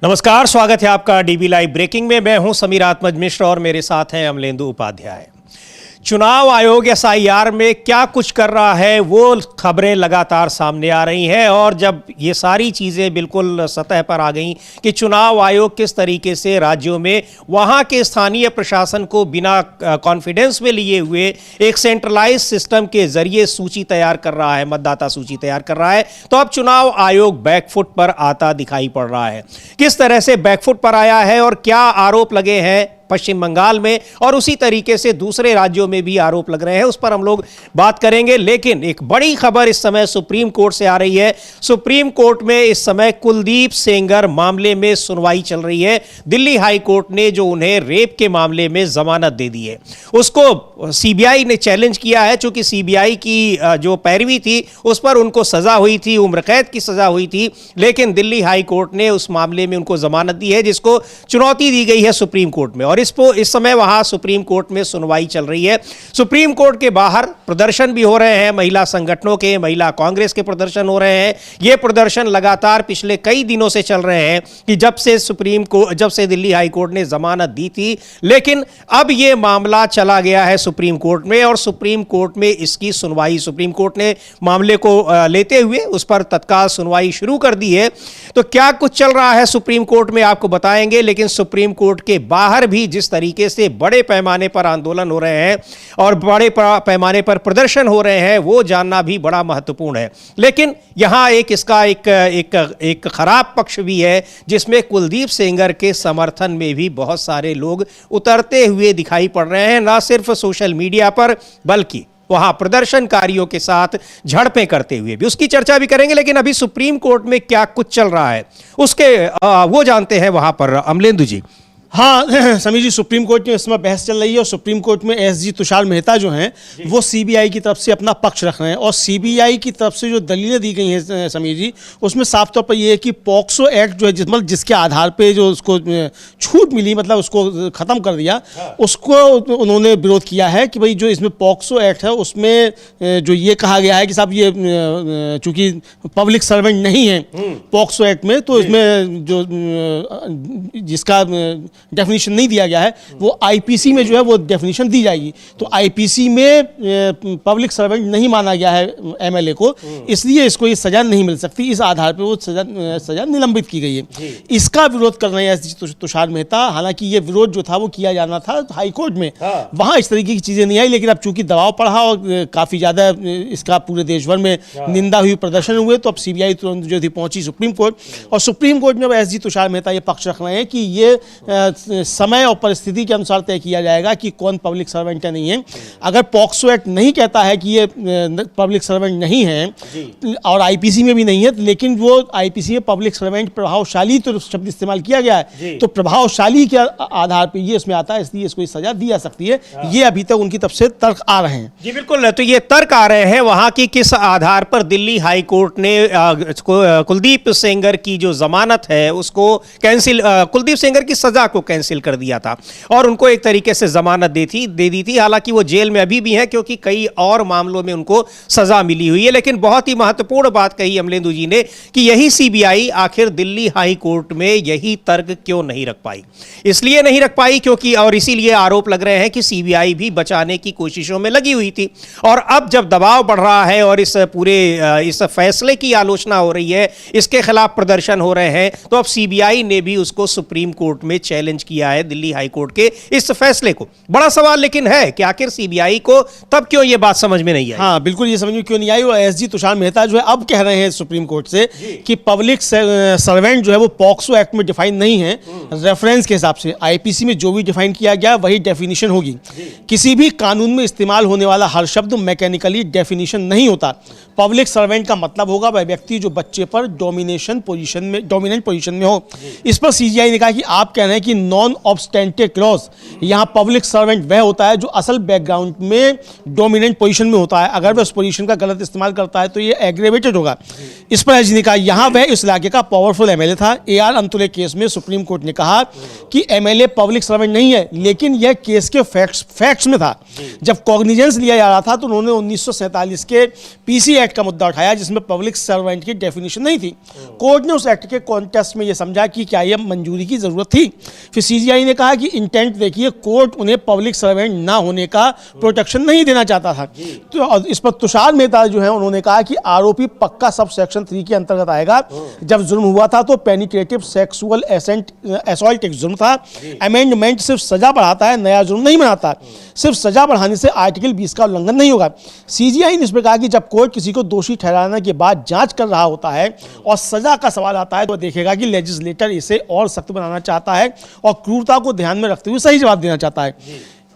नमस्कार, स्वागत है आपका डीबी लाइव ब्रेकिंग में। मैं हूं समीर आत्मज मिश्र और मेरे साथ हैं अमलेंदु उपाध्याय। चुनाव आयोग एसआईआर में क्या कुछ कर रहा है वो खबरें लगातार सामने आ रही हैं और जब ये सारी चीज़ें बिल्कुल सतह पर आ गई कि चुनाव आयोग किस तरीके से राज्यों में वहाँ के स्थानीय प्रशासन को बिना कॉन्फिडेंस में लिए हुए एक सेंट्रलाइज सिस्टम के जरिए सूची तैयार कर रहा है, मतदाता सूची तैयार कर रहा है, तो अब चुनाव आयोग बैकफुट पर आता दिखाई पड़ रहा है। किस तरह से बैकफुट पर आया है और क्या आरोप लगे हैं पश्चिम बंगाल में और उसी तरीके से दूसरे राज्यों में भी आरोप लग रहे हैं, उस पर हम लोग बात करेंगे। लेकिन एक बड़ी खबर इस समय सुप्रीम कोर्ट से आ रही है। सुप्रीम कोर्ट में इस समय कुलदीप सेंगर मामले में सुनवाई चल रही है। दिल्ली हाई कोर्ट ने जो उन्हें रेप के मामले में जमानत दे दी है उसको सीबीआई ने चैलेंज किया है। चूंकि सीबीआई की जो पैरवी थी उस पर उनको सजा हुई थी, उम्र कैद की सजा हुई थी, लेकिन दिल्ली हाई कोर्ट ने उस मामले में उनको जमानत दी है जिसको चुनौती दी गई है सुप्रीम कोर्ट में। और इस समय वहां सुप्रीम कोर्ट में सुनवाई चल रही है। सुप्रीम कोर्ट के बाहर प्रदर्शन भी हो रहे हैं, महिला संगठनों के, महिला कांग्रेस के प्रदर्शन हो रहे हैं। ये प्रदर्शन लगातार पिछले कई दिनों से चल रहे हैं कि जब से दिल्ली हाई कोर्ट ने जमानत दी थी, लेकिन अब ये मामला चला गया है सुप्रीम कोर्ट में और सुप्रीम कोर्ट में इसकी सुनवाई, सुप्रीम कोर्ट ने मामले को लेते हुए उस पर तत्काल सुनवाई शुरू कर दी है। तो क्या कुछ चल रहा है सुप्रीम कोर्ट में आपको बताएंगे, लेकिन सुप्रीम कोर्ट के बाहर भी जिस तरीके से बड़े पैमाने पर आंदोलन हो रहे हैं और बड़े पैमाने पर प्रदर्शन हो रहे हैं वो जानना भी बड़ा महत्वपूर्ण है। लेकिन यहां इसका एक खराब पक्ष भी है जिसमें कुलदीप सेंगर के समर्थन में भी बहुत सारे लोग उतरते हुए दिखाई पड़ रहे हैं, ना सिर्फ सोशल मीडिया पर बल्कि वहां प्रदर्शनकारियों के साथ झड़पें करते हुए भी। उसकी चर्चा भी करेंगे, लेकिन अभी सुप्रीम कोर्ट में क्या कुछ चल रहा है उसके वो जानते हैं वहां पर अमलेंदु जी। हाँ समीर जी, सुप्रीम कोर्ट में इस समय बहस चल रही है और सुप्रीम कोर्ट में एसजी तुषार मेहता जो हैं वो सीबीआई की तरफ से अपना पक्ष रख रहे हैं और सीबीआई की तरफ से जो दलीलें दी गई हैं समीर जी, उसमें साफ तौर पर ये है कि पॉक्सो एक्ट जो है जिसके आधार पे जो उसको छूट मिली, मतलब उसको ख़त्म कर दिया, उसको उन्होंने विरोध किया है कि भाई जो इसमें पॉक्सो एक्ट है उसमें जो ये कहा गया है कि साहब ये चूँकि पब्लिक सर्वेंट नहीं है पॉक्सो एक्ट में, तो इसमें जो जिसका डेफिनेशन नहीं दिया गया है वो आईपीसी में जो है वो डेफिनेशन दी जाएगी। तो आईपीसी में पब्लिक सर्वेंट नहीं माना गया है एमएलए को, इसलिए इसको ये सजा नहीं मिल सकती। इस आधार पर वो सजा निलंबित की गई है। इसका विरोध कर रहे हैं एसजी तुषार मेहता। हालांकि ये विरोध जो था वो किया जाना था हाई कोर्ट में, वहां इस तरीके की चीजें नहीं आई, लेकिन अब चूंकि दबाव पड़ा और काफी ज्यादा इसका पूरे देश भर में निंदा हुई, प्रदर्शन हुए, तो अब सीबीआई तुरंत जो थी पहुंची सुप्रीम कोर्ट और सुप्रीम कोर्ट में एसजी तुषार मेहता ये पक्ष रख रहे हैं कि ये समय और परिस्थिति के अनुसार तय किया जाएगा कि कौन पब्लिक सर्वेंट है नहीं है। अगर पॉक्सो एक्ट नहीं कहता है कि ये पब्लिक सर्वेंट नहीं है और आईपीसी में भी नहीं है, लेकिन वो आईपीसी में पब्लिक सर्वेंट प्रभावशाली तो शब्द इस्तेमाल किया गया है, तो प्रभावशाली के आधार पर ये इसमें आता है, इसलिए इसको सजा दी जा सकती है। ये अभी तक उनकी तरफ से तर्क आ रहे हैं। जी बिल्कुल, तो ये तर्क आ रहे हैं वहां की किस आधार पर दिल्ली हाई कोर्ट ने कुलदीप सेंगर की जो जमानत है उसको कैंसिल, कुलदीप सेंगर की सजा को कैंसिल कर दिया था और उनको एक तरीके से जमानत दे दी थी। हालांकि वो जेल में अभी भी हैं क्योंकि कई और मामलों में उनको सजा मिली हुई है। लेकिन बहुत ही महत्वपूर्ण बात कही अमलेंदु जी ने कि यही सीबीआई आखिर दिल्ली हाई कोर्ट में यही तर्क क्यों नहीं रख पाई। इसलिए नहीं रख पाई क्योंकि और इसीलिए आरोप लग रहे हैं कि सीबीआई भी बचाने की कोशिशों में लगी हुई थी और अब जब दबाव बढ़ रहा है और इस फैसले की आलोचना हो रही है, इसके खिलाफ प्रदर्शन हो रहे हैं, तो अब सीबीआई ने भी उसको सुप्रीम कोर्ट में चैलेंज किया है दिल्ली हाई कोर्ट के इस फैसले को। बड़ा सवाल लेकिन है कि आखिर सीबीआई को तब क्यों ये बात समझ में नहीं आई। हाँ बिल्कुल, ये समझ में क्यों नहीं आई। और एसजी तुषार मेहता जो है अब कह रहे हैं सुप्रीम कोर्ट से कि पब्लिक सर्वेंट जो है वो पॉक्सो एक्ट में डिफाइन नहीं है। रेफरेंस के हिसाब से आईपीसी में जो भी डिफाइन किया गया वही डेफिनेशन होगी। किसी भी कानून में इस्तेमाल होने वाला हर शब्द मैकेनिकली डेफिनेशन नहीं होता। पब्लिक सर्वेंट का मतलब होगा वह व्यक्ति जो बच्चे पर डोमिनेंट पोजीशन में हो। इस पर सीबीआई ने कहा कि आप कह रहे हैं कि नॉन ऑब्स्टेंटिव क्लॉज, यहाँ पब्लिक सर्वेंट वह होता है जो असल बैकग्राउंड में डोमिनेंट पोजीशन में होता है। अगर वह उस पोजीशन का गलत इस्तेमाल करता है तो ये एग्रेवेटेड होगा। इस पर एसजी ने कहा यहाँ वह इस इलाके का पावरफुल एमएलए था। AR अंतुले केस में सुप्रीम कोर्ट ने कहा कि एमएलए पब्लिक सर्वेंट नहीं है, लेकिन यह केस के फैक्ट्स में था। जब कॉग्निजेंस लिया जा रहा था तो उन्होंने 1947 के PC एक्ट का मुद्दा उठाया, जिसमें पब्लिक सर्वेंट की डेफिनेशन नहीं थी। कोर्ट ने उस एक्ट के कॉन्टेक्स्ट में यह समझा कि क्या यह मंजूरी की जरूरत थी। फिर CGI ने कहा कि इंटेंट देखिए, कोर्ट उन्हें पब्लिक सर्वेंट ना होने का प्रोटेक्शन नहीं देना चाहता था। तो इस पर तुषार मेहता जो है उन्होंने कहा कि आरोपी पक्का सब सेक्शन 3 के अंतर्गत आएगा। जब जुर्म हुआ था तो पेनिट्रेटिव सेक्सुअल असॉल्ट एक जुर्म था। अमेंडमेंट सिर्फ सजा बढ़ाता है, नया जुर्म नहीं बनाता। सिर्फ सजा बढ़ाने से आर्टिकल 20 का उल्लंघन नहीं होगा। CGI ने इस पर कहा कि जब कोर्ट किसी को दोषी ठहराने के बाद जांच कर रहा होता है और सजा का सवाल आता है तो देखेगा कि लेजिस्लेटर इसे और सख्त बनाना चाहता है और क्रूरता को ध्यान में रखते हुए सही जवाब देना चाहता है।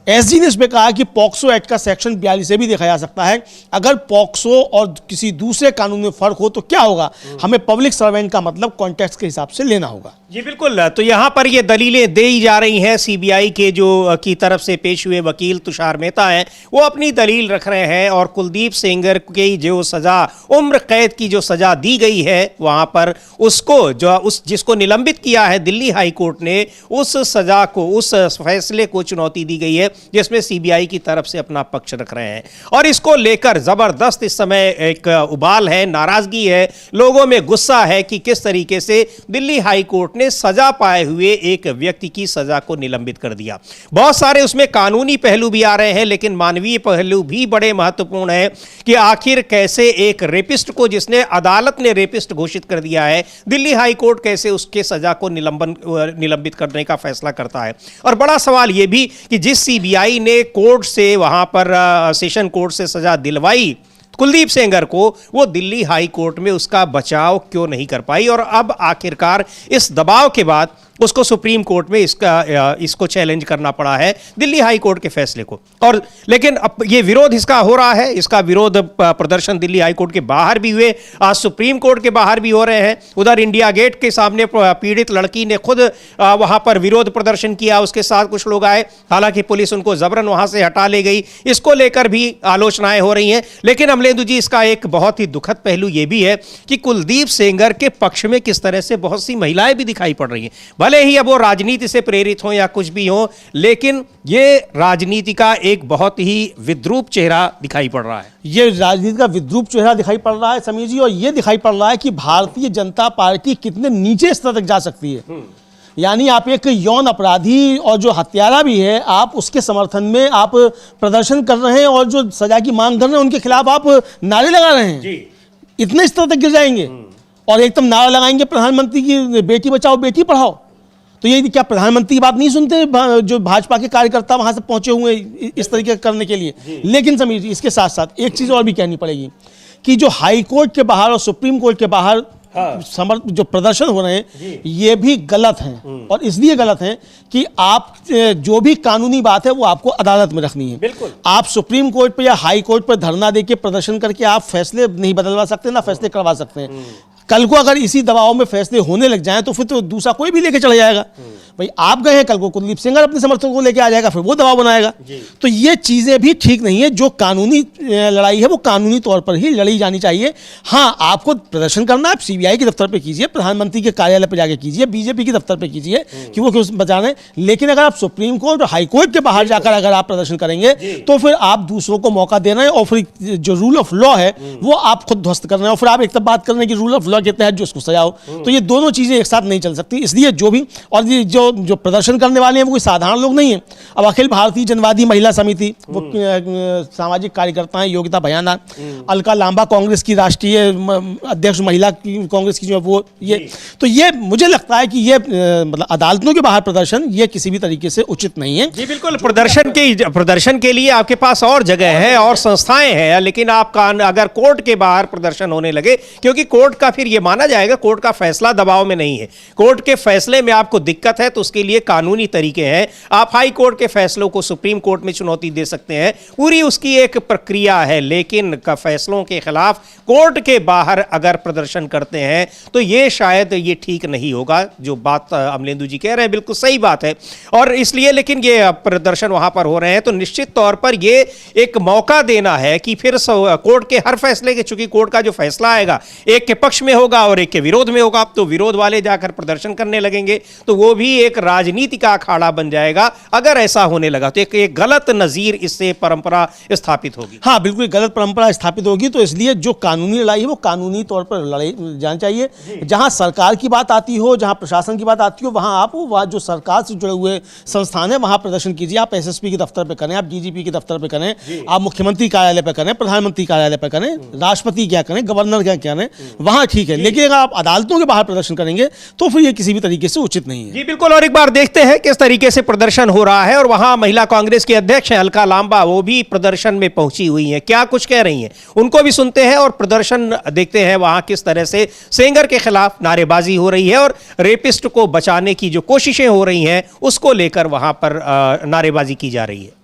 एसजी ने इस पर कहा कि पॉक्सो एक्ट का सेक्शन 42 से भी देखा जा सकता है। अगर पॉक्सो और किसी दूसरे कानून में फर्क हो तो क्या होगा, हमें पब्लिक सर्वेंट का मतलब कॉन्टेक्स्ट के हिसाब से लेना होगा। जी बिल्कुल। तो यहाँ पर ये दलीलें दी जा रही हैं। CBI के जो की तरफ से पेश हुए वकील तुषार मेहता हैं, वो अपनी दलील रख रहे हैं और कुलदीप सेंगर की जो सज़ा, उम्र कैद की जो सज़ा दी गई है वहाँ पर उसको जिसको निलंबित किया है दिल्ली हाई कोर्ट ने, उस सज़ा को, उस फैसले को चुनौती दी गई है जिसमें CBI की तरफ से अपना पक्ष रख रहे हैं। और इसको लेकर ज़बरदस्त इस समय एक उबाल है, नाराज़गी है, लोगों में गुस्सा है कि किस तरीके से दिल्ली हाई कोर्ट ने सजा पाए हुए एक व्यक्ति की सजा को निलंबित कर दिया। बहुत सारे उसमें कानूनी पहलू भी आ रहे हैं, लेकिन मानवीय पहलू भी बड़े महत्वपूर्ण है कि आखिर कैसे एक रेपिस्ट को, जिसने अदालत ने रेपिस्ट घोषित कर दिया है, दिल्ली हाई कोर्ट कैसे उसके सजा को निलंबित करने का फैसला करता है। और बड़ा सवाल यह भी कि जिस CBI ने कोर्ट से, वहां पर सेशन कोर्ट से सजा दिलवाई कुलदीप सेंगर को, वो दिल्ली हाई कोर्ट में उसका बचाव क्यों नहीं कर पाई। और अब आखिरकार इस दबाव के बाद उसको सुप्रीम कोर्ट में इसको चैलेंज करना पड़ा है, दिल्ली हाई कोर्ट के फैसले को। और लेकिन अब ये विरोध इसका हो रहा है, इसका विरोध प्रदर्शन दिल्ली हाई कोर्ट के बाहर भी हुए, आज सुप्रीम कोर्ट के बाहर भी हो रहे हैं। उधर इंडिया गेट के सामने पीड़ित लड़की ने खुद वहां पर विरोध प्रदर्शन किया, उसके साथ कुछ लोग आए, हालांकि पुलिस उनको जबरन वहां से हटा ले गई। इसको लेकर भी आलोचनाएं हो रही हैं। लेकिन अमलेंदु जी, इसका एक बहुत ही दुखद पहलू यह भी है कि कुलदीप सेंगर के पक्ष में किस तरह से बहुत सी महिलाएं भी दिखाई पड़ रही हैं। भले ही अब वो राजनीति से प्रेरित हो या कुछ भी हो, लेकिन ये राजनीति का एक बहुत ही विद्रूप चेहरा दिखाई पड़ रहा है। ये राजनीति का विद्रूप चेहरा दिखाई पड़ रहा है समीर जी, और ये दिखाई पड़ रहा है कि भारतीय जनता पार्टी कितने नीचे स्तर तक जा सकती है। यानी आप एक यौन अपराधी और जो हत्यारा भी है, आप उसके समर्थन में आप प्रदर्शन कर रहे हैं और जो सजा की मांग कर रहे हैं उनके खिलाफ आप नारे लगा रहे हैं जी। इतने स्तर तक गिर जाएंगे और एकदम नारा लगाएंगे प्रधानमंत्री की बेटी बचाओ बेटी पढ़ाओ। तो ये क्या प्रधानमंत्री की बात नहीं सुनते जो भाजपा के कार्यकर्ता वहां से पहुंचे हुए इस तरीके करने के लिए। लेकिन समीर जी, इसके साथ साथ एक चीज और भी कहनी पड़ेगी कि जो हाई कोर्ट के बाहर और सुप्रीम कोर्ट के बाहर जो प्रदर्शन हो रहे हैं, ये भी गलत हैं। और इसलिए गलत हैं कि आप जो भी कानूनी बात है वो आपको अदालत में रखनी है। बिल्कुल। आप सुप्रीम कोर्ट पे या हाई कोर्ट पर धरना देके प्रदर्शन करके आप फैसले नहीं बदलवा सकते, ना फैसले करवा सकते हैं। कल को अगर इसी दबाव में फैसले होने लग जाएं तो फिर तो दूसरा कोई भी लेके चला जाएगा। भाई आप गए हैं, कल को कुलदीप सेंगर अपने समर्थकों को लेके आ जाएगा, फिर वो दबाव बनाएगा। तो ये चीजें भी ठीक नहीं है। जो कानूनी लड़ाई है वो कानूनी तौर पर ही लड़ी जानी चाहिए। हाँ, आपको प्रदर्शन करना है, CBI के दफ्तर पे कीजिए, प्रधानमंत्री के कार्यालय पे जाके कीजिए, BJP के दफ्तर पे कीजिए कि वो क्यों बचा रहे हैं। लेकिन अगर आप सुप्रीम कोर्ट और हाई कोर्ट के बाहर जाकर अगर आप प्रदर्शन करेंगे तो फिर आप दूसरों को मौका दे रहे हैं और फिर जो रूल ऑफ लॉ है वो आप खुद ध्वस्त कर रहे हैं। और फिर आप एक तब बात कर रहे हैं कि रूल ऑफ लॉ के तहत जो उसको सजा हो, तो ये दोनों चीजें एक साथ नहीं चल सकती। इसलिए जो भी, और ये जो प्रदर्शन करने वाले हैं वो कोई साधारण लोग नहीं है। अब अखिल भारतीय जनवादी महिला समिति, वो सामाजिक कार्यकर्ता हैं, योगिता भयाना, अलका लांबा कांग्रेस की राष्ट्रीय अध्यक्ष महिला कांग्रेस की जो वो, ये तो ये मुझे लगता है कि ये मतलब अदालतों के बाहर प्रदर्शन ये किसी भी तरीके से उचित नहीं है। जी बिल्कुल। प्रदर्शन के लिए आपके पास और जगह है और संस्थाएं हैं, लेकिन आप अगर कोर्ट के बाहर प्रदर्शन होने लगे, क्योंकि कोर्ट का फिर फिर ये माना जाएगा कोर्ट का फैसला दबाव में नहीं है। कोर्ट के फैसले में आपको दिक्कत है तो उसके लिए कानूनी तरीके हैं। आप हाई कोर्ट के फैसलों को सुप्रीम कोर्ट में चुनौती दे सकते हैं, पूरी उसकी एक प्रक्रिया है। लेकिन फैसलों के खिलाफ कोर्ट के बाहर अगर प्रदर्शन करते हैं तो ये शायद ये ठीक नहीं होगा। जो बात अमलेंदु जी कह रहे हैं बिल्कुल सही बात है। और इसलिए लेकिन ये प्रदर्शन वहां पर हो रहे हैं तो निश्चित तौर पर ये एक मौका देना है कि फिर कोर्ट के हर फैसले के, चूंकि कोर्ट का जो फैसला आएगा एक के पक्ष में होगा और एक के विरोध में होगा, तो विरोध वाले जाकर प्रदर्शन करने लगेंगे तो वो भी एक राजनीति का अखाड़ा बन जाएगा। अगर ऐसा होने लगा तो एक गलत नजीर इससे परंपरा स्थापित होगी। हाँ बिल्कुल गलत परंपरा स्थापित होगी। तो इसलिए जो कानूनी लड़ाई है वो कानूनी तौर पर लड़ाई जानी चाहिए। जहां सरकार की बात आती हो, जहां प्रशासन की बात आती हो, वहां आप वहाँ जो सरकार से जुड़े हुए संस्थान है वहां प्रदर्शन कीजिए। आप एसएसपी के दफ्तर पे करें, आप डीजीपी के दफ्तर पे करें, आप मुख्यमंत्री कार्यालय पे करें, प्रधानमंत्री कार्यालय पे करें, राष्ट्रपति क्या करें, गवर्नर क्या करें, वहां ठीक है। लेकिन अगर आप अदालतों के बाहर प्रदर्शन करेंगे तो फिर ये किसी भी तरीके से उचित नहीं है। जी बिल्कुल। और एक बार देखते हैं किस तरीके से प्रदर्शन हो रहा है। और वहां महिला कांग्रेस के अध्यक्ष हैं अलका लांबा, वो भी प्रदर्शन में पहुंची हुई हैं, क्या कुछ कह रही हैं उनको भी सुनते हैं और प्रदर्शन देखते हैं वहां किस तरह से सेंगर के खिलाफ नारेबाजी हो रही है और रेपिस्ट को बचाने की जो कोशिशें हो रही हैं उसको लेकर वहां पर नारेबाजी की जा रही है।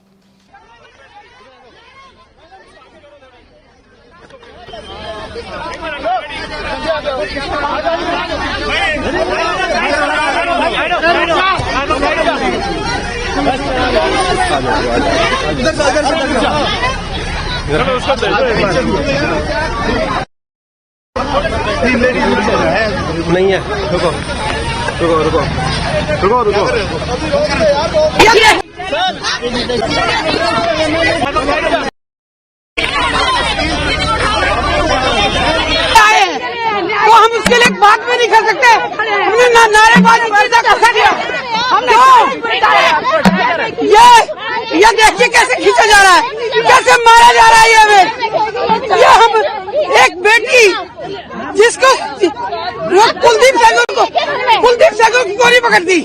नहीं है, रुको रुको रुको रुको रुको तो हम उसके लिए बात भी नहीं कर सकते। हमने नारेबाजी कर दिया। ये देखिए कैसे खींचा जा रहा है, कैसे मारा जा रहा है। ये हम एक बेटी जिसको कुलदीप सेंगर को क्यों नहीं पकड़ती?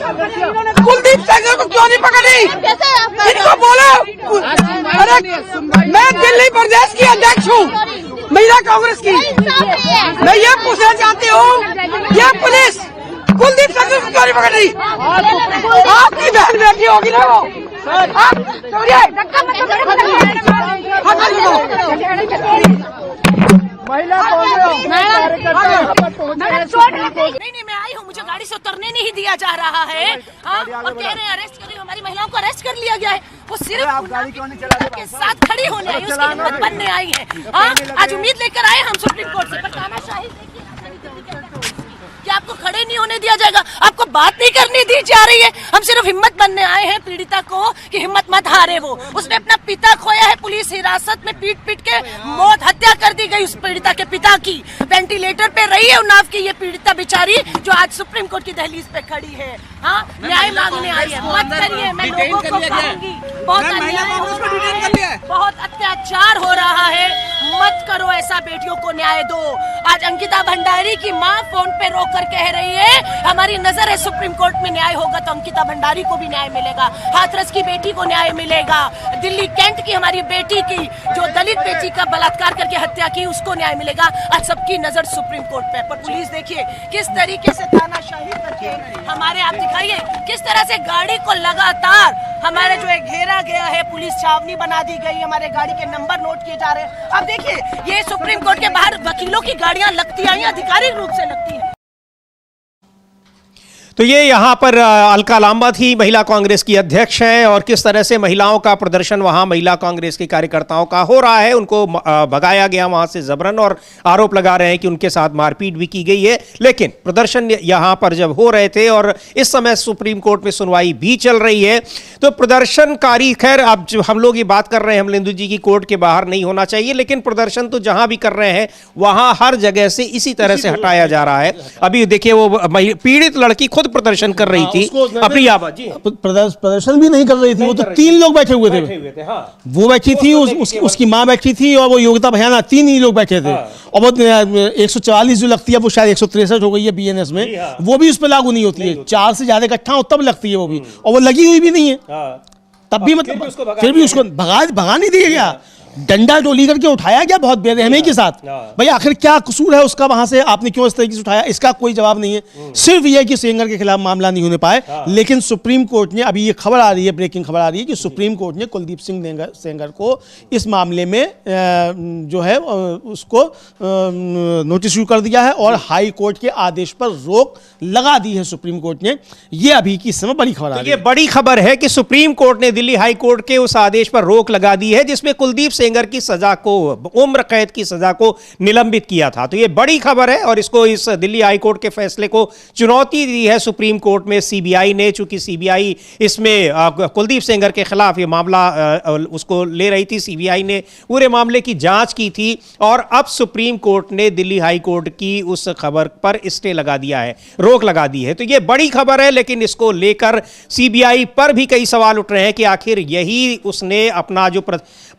कुलदीप सेंगर को क्यों नहीं पकड़ी? इनको बोलो। अरे मैं दिल्ली प्रदेश की अध्यक्ष हूँ महिला कांग्रेस की। मैं ये पूछना चाहती हूँ ये पुलिस कुलदीप सेंगर को क्यों नहीं पकड़ रही? आपकी बहन बेटी होगी ना वो। नहीं, मैं आई हूँ, मुझे गाड़ी से उतरने नहीं दिया जा रहा है। हाँ, और कह रहे हैं अरेस्ट कर रही, हमारी महिलाओं को अरेस्ट कर लिया गया है। वो सिर्फ के साथ खड़ी होने आई, उसकी हिम्मत बनने आई है। हाँ, आज उम्मीद लेकर आए हम सुप्रीम कोर्ट से, पर तानाशाही कि आपको खड़े नहीं होने दिया जाएगा, आपको बात नहीं करने दी जा रही है। हम सिर्फ हिम्मत बनने आए हैं पीड़िता को कि हिम्मत मत हारे। वो उसने अपना पिता खोया है, पुलिस हिरासत में पीट के मौत हत्या कर दी गई उस पीड़िता के पिता की। वेंटिलेटर पे रही है उन्नाव की ये पीड़िता बेचारी जो आज सुप्रीम कोर्ट की दहलीज पे खड़ी है। हाँ, न्याय मांगने आई है। मत करिए, मैं लोगों को कहूंगी बहुत अत्याचार हो रहा है, मत करो ऐसा, बेटियों को न्याय दो। आज अंकिता भंडारी की माँ फोन पे रोक कर कह रही है हमारी नजर है सुप्रीम कोर्ट में न्याय होगा तो अंकिता भंडारी को भी न्याय मिलेगा, हाथरस की बेटी को न्याय मिलेगा, दिल्ली कैंट की हमारी बेटी की जो दलित बेटी का बलात्कार करके हत्या की उसको न्याय मिलेगा। आज सबकी नजर सुप्रीम कोर्ट पे। पर पुलिस देखिए किस तरीके से तानाशाही करके हमारे, आप दिखाइए किस तरह से गाड़ी को लगातार हमारे जो घेरा गया है, पुलिस छावनी बना दी गई, हमारे गाड़ी के नंबर नोट किए जा रहे हैं। अब देखिए ये सुप्रीम कोर्ट के बाहर वकीलों की गाड़ियां लगती आई, आधिकारिक रूप से लगती है। तो ये यहाँ पर अलका लांबा थी, महिला कांग्रेस की अध्यक्ष हैं, और किस तरह से महिलाओं का प्रदर्शन वहाँ महिला कांग्रेस के कार्यकर्ताओं का हो रहा है। उनको भगाया गया वहाँ से जबरन और आरोप लगा रहे हैं कि उनके साथ मारपीट भी की गई है। लेकिन प्रदर्शन यहाँ पर जब हो रहे थे और इस समय सुप्रीम कोर्ट में सुनवाई भी चल रही है तो प्रदर्शनकारी, खैर अब हम लोग ये बात कर रहे हैं अमलेंदु जी की कोर्ट के बाहर नहीं होना चाहिए, लेकिन प्रदर्शन तो जहाँ भी कर रहे हैं वहाँ हर जगह से इसी तरह से हटाया जा रहा है। अभी देखिए वो पीड़ित लड़की खुद प्रदर्शन कर रही थी अपनी आवाज, प्रदर्शन भी नहीं कर रही थी, वो तो 3 लोग बैठे हुए थे। वो बैठी थी, उसकी माँ बैठी थी और वो योगिता भयाना, 3 ही लोग बैठे थे। और वो 144 जो लगती है वो शायद 163 हो गई है बीएनएस में, वो भी उस पर लागू नहीं होती है। 4 से ज्यादा इकट्ठा हो तब लगती है वो भी, और वो लगी हुई भी नहीं है तब भी, मतलब फिर भी उसको भगा नहीं दिया गया। डंडा डोली करके उठाया गया बहुत बेरहमी के साथ। भाई आखिर क्या कसूर है उसका, वहां से आपने क्यों इस तरीके से उठाया, इसका कोई जवाब नहीं है। सिर्फ यह कि सेंगर के खिलाफ मामला नहीं होने पाए, लेकिन सुप्रीम कोर्ट ने, अभी ये खबर आ रही है, ब्रेकिंग खबर आ रही है कि सुप्रीम कोर्ट ने कुलदीप सिंह सेंगर को इस मामले में जो है उसको नोटिस इशू कर दिया है और हाई कोर्ट के आदेश पर रोक लगा दी है सुप्रीम कोर्ट ने। ये अभी की समय बड़ी खबर आ रही है। ये बड़ी खबर है कि सुप्रीम कोर्ट ने दिल्ली हाई कोर्ट के उस आदेश पर रोक लगा दी है जिसमें कुलदीप सेंगर की सजा को, उम्र कैद की सजा को निलंबित किया था। तो ये बड़ी खबर है और इसको, इस दिल्ली हाई कोर्ट के फैसले को चुनौती दी है सुप्रीम कोर्ट में सीबीआई ने। चूंकि सीबीआई इसमें कुलदीप सेंगर के खिलाफ ये मामला उसको ले रही थी, सीबीआई ने पूरे मामले की जांच की थी और अब सुप्रीम कोर्ट ने दिल्ली हाई कोर्ट की उस खबर पर स्टे लगा दिया है, रोक लगा दी है। तो ये बड़ी खबर है, लेकिन इसको लेकर सीबीआई पर भी कई सवाल उठ रहे हैं कि आखिर यही उसने अपना जो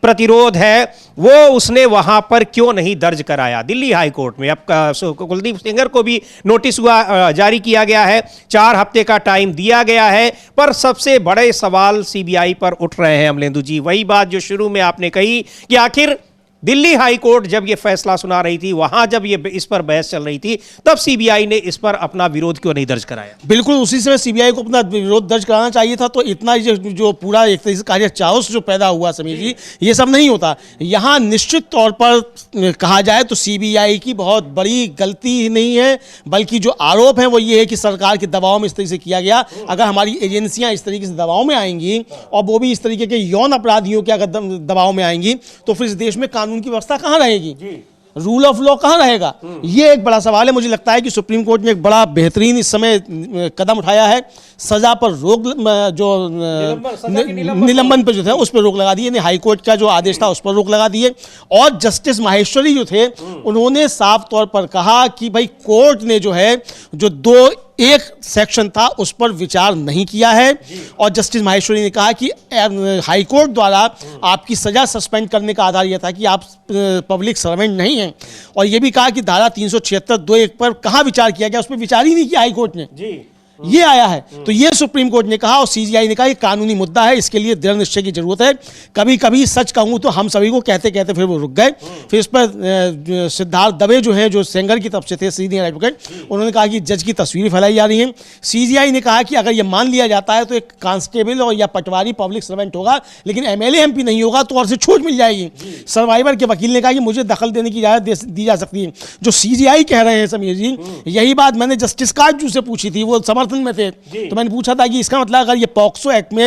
प्रतिरोध है वो उसने वहां पर क्यों नहीं दर्ज कराया दिल्ली हाई कोर्ट में। अब कुलदीप सेंगर को भी नोटिस जारी किया गया है, 4 हफ्ते का टाइम दिया गया है, पर सबसे बड़े सवाल सीबीआई पर उठ रहे हैं अमलेंदु जी। वही बात जो शुरू में आपने कही कि आखिर दिल्ली हाई कोर्ट जब ये फैसला सुना रही थी, वहां जब ये इस पर बहस चल रही थी, तब सीबीआई ने इस पर अपना विरोध क्यों नहीं दर्ज कराया? बिल्कुल उसी समय सीबीआई को अपना विरोध दर्ज कराना चाहिए था। तो इतना जो पूरा एक तरीके से कार्य चाउस जो पैदा हुआ समीर जी, ये सब नहीं होता। यहाँ निश्चित तौर पर कहा जाए तो सीबीआई की बहुत बड़ी गलती ही नहीं है, बल्कि जो आरोप है वो ये है कि सरकार के दबाव में इस तरीके से किया गया। अगर हमारी एजेंसियां इस तरीके से दबाव में आएंगी और वो भी इस तरीके के यौन अपराधियों के अगर दबाव में आएंगी, तो फिर इस देश में कानून की व्यवस्था कहां रहेगी, रूल ऑफ लॉ कहां रहेगा? ये एक बड़ा सवाल है। मुझे लगता है कि सुप्रीम कोर्ट ने एक बड़ा बेहतरीन इस समय कदम उठाया है। सजा पर रोक, जो निलंबन पर जो थे उस पर रोक लगा दी है। हाई कोर्ट का जो आदेश था उस पर रोक लगा दी है। और जस्टिस माहेश्वरी जो थे उन्होंने साफ तौर पर कहा कि भाई कोर्ट ने जो है जो एक सेक्शन था उस पर विचार नहीं किया है। और जस्टिस माहेश्वरी ने कहा कि हाई कोर्ट द्वारा आपकी सजा सस्पेंड करने का आधार यह था कि आप पब्लिक सर्वेंट नहीं हैं। और यह भी कहा कि धारा 376(2)(1) पर कहाँ विचार किया गया, उस पर विचार ही नहीं किया हाई कोर्ट ने। ये आया है। तो ये सुप्रीम कोर्ट ने कहा और सीबीआई ने कहा ये कानूनी मुद्दा है, इसके लिए दृढ़ निश्चय की जरूरत है। कभी कभी सच कहूं तो हम सभी को कहते कहते फिर वो रुक गए। फिर इस पर सिद्धार्थ दवे जो है, जो सेंगर की तरफ से थे, सीनियर एडवोकेट, उन्होंने कहा कि जज की तस्वीरें फैलाई जा रही हैं। सीबीआई ने कहा कि अगर ये मान लिया जाता है तो एक कांस्टेबल और या पटवारी पब्लिक सर्वेंट होगा, लेकिन एमएलए एमपी नहीं होगा तो और से छूट मिल जाएगी। सर्वाइवर के वकील ने कहा कि मुझे दखल देने की इजाजत दी जा सकती है। जो सीबीआई कह रहे हैं समीर जी, यही बात मैंने जस्टिस काजू से पूछी थी, वो समर्थन में थे। तो मैंने पूछा था कि इसका मतलब अगर ये पॉक्सो एक्ट में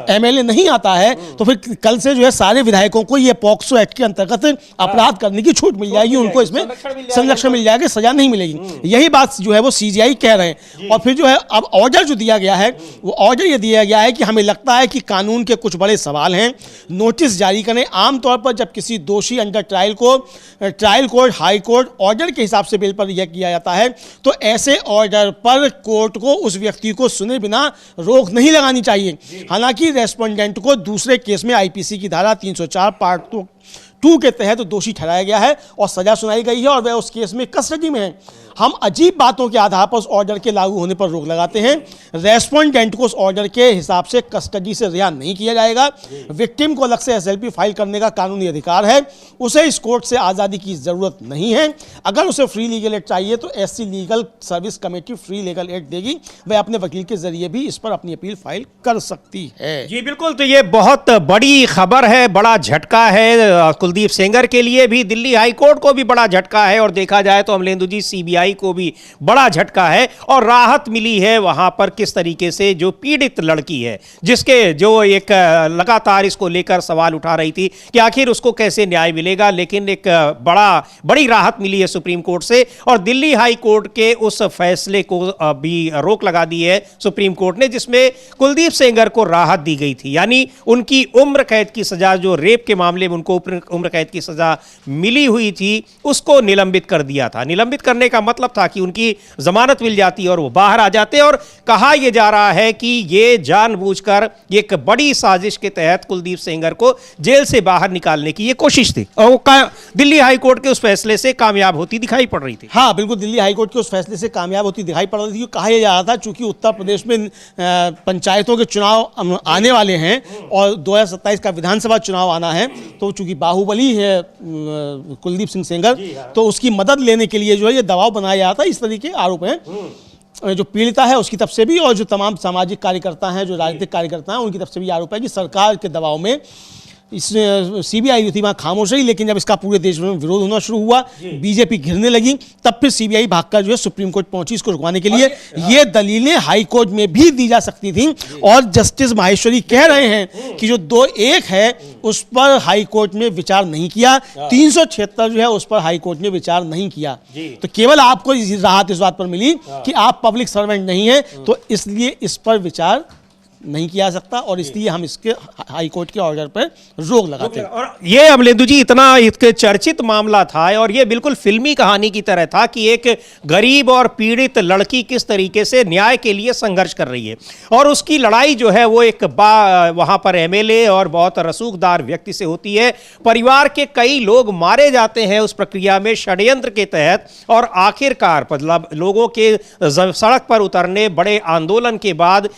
एमएलए नहीं आता है तो फिर कल से जो है सारे विधायकों को ये पॉक्सो एक्ट के अंतर्गत अपराध करने की छूट मिल जाएगी, उनको इसमें संरक्षण मिल जाएगा, सजा नहीं मिलेगी। यही बात जो है वो सीबीआई कह रहे हैं। और फिर जो है अब ऑर्डर जो दिया गया है, वो ऑर्डर ये दिया गया है कि हमें लगता है कि कानून के कुछ बड़े सवाल हैं, नोटिस जारी करें। आमतौर पर जब किसी दोषी अंडर ट्रायल को trial court, high court order के हिसाब से बिल पर यह किया जाता है, तो ऐसे ऑर्डर पर कोर्ट को उस व्यक्ति को सुने बिना रोक नहीं लगानी चाहिए। हालांकि रेस्पोंडेंट को दूसरे केस में आईपीसी की धारा 304 पार्ट 2 के तहत दोषी ठहराया गया है और सजा सुनाई गई है और वह उस केस में कस्टडी में है। हम अजीब बातों के आधार पर उस ऑर्डर के लागू होने पर रोक लगाते हैं। रेस्पोंडेंट को उस ऑर्डर के हिसाब से कस्टडी से रिहा नहीं किया जाएगा। विक्टिम को अलग से एसएलपी फाइल करने का कानूनी अधिकार है, उसे इस कोर्ट से आज़ादी की ज़रूरत नहीं है। अगर उसे फ्री लीगल एड चाहिए तो SC legal service committee free legal aid देगी, वह अपने वकील के जरिए भी इस पर अपनी अपील फाइल कर सकती है। जी बिल्कुल। तो ये बहुत बड़ी खबर है, बड़ा झटका है कुलदीप सेंगर के लिए भी, दिल्ली हाई कोर्ट को भी बड़ा झटका है और देखा जाए तो अमलेंदु जी सीबीआई को भी बड़ा झटका है। और राहत मिली है वहां पर किस तरीके से जो पीड़ित लड़की है, जिसके जो एक लगातार इसको लेकर सवाल उठा रही थी कि आखिर उसको कैसे न्याय मिलेगा, लेकिन एक बड़ी राहत मिली है सुप्रीम कोर्ट से। और दिल्ली हाई कोर्ट के उस फैसले को भी रोक लगा दी है सुप्रीम कोर्ट ने, जिसमें कुलदीप सेंगर को राहत दी गई थी। यानी उनकी उम्र कैद की सजा, जो रेप के मामले में उनको उम्र कैद की सजा मिली हुई थी, उसको निलंबित कर दिया था। निलंबित करने का मतलब था कि उनकी जमानत मिल जाती और वो बाहर आ जाते। और कहा यह जा रहा है कि ये जानबूझकर एक बड़ी साजिश के तहत कुलदीप सेंगर को जेल से बाहर निकालने की ये कोशिश थी और वो दिल्ली हाई कोर्ट के उस फैसले से कामयाब होती दिखाई पड़ रही थी। हाँ बिल्कुल, दिल्ली हाई कोर्ट के उस फैसले से कामयाब होती दिखाई पड़ रही थी। कहा यह जा रहा था चूंकि उत्तर प्रदेश में पंचायतों के चुनाव आने वाले हैं और 2027 का विधानसभा चुनाव आना है, तो चूंकि क्योंकि बाहुबली है कुलदीप सिंह सेंगर, तो उसकी मदद लेने के लिए जो है ये दबाव बनाया जाता है। इस तरीके के आरोप हैं जो पीड़िता है उसकी तरफ से भी, और जो तमाम सामाजिक कार्यकर्ता हैं, जो राजनीतिक कार्यकर्ता हैं, उनकी तरफ से भी आरोप है कि सरकार के दबाव में इस सीबीआई जो थी वहाँ खामोश रही, लेकिन जब इसका पूरे देश में विरोध होना शुरू हुआ, बीजेपी घिरने लगी, तब फिर सीबीआई भागकर जो है सुप्रीम कोर्ट पहुंची इसको रुकवाने के लिए। ये दलीलें हाई कोर्ट में भी दी जा सकती थी, और जस्टिस माहेश्वरी कह रहे हैं कि जो 2-1 है उस पर हाई कोर्ट में विचार नहीं किया, 376 जो है उस पर हाई कोर्ट ने विचार नहीं किया। तो केवल आपको राहत इस बात पर मिली कि आप पब्लिक सर्वेंट नहीं है, तो इसलिए इस पर विचार नहीं किया सकता, और इसलिए हम इसके हाई कोर्ट के ऑर्डर पर रोक लगाते हैं। और ये अमलेंदु जी इतना इसके चर्चित मामला था, और ये बिल्कुल फिल्मी कहानी की तरह था कि एक गरीब और पीड़ित लड़की किस तरीके से न्याय के लिए संघर्ष कर रही है, और उसकी लड़ाई जो है वो एक वहां पर एमएलए और बहुत रसूखदार व्यक्ति से होती है। परिवार के कई लोग मारे जाते हैं उस प्रक्रिया में षड्यंत्र के तहत, और आखिरकार मतलब लोगों के सड़क पर उतरने, बड़े आंदोलन के बाद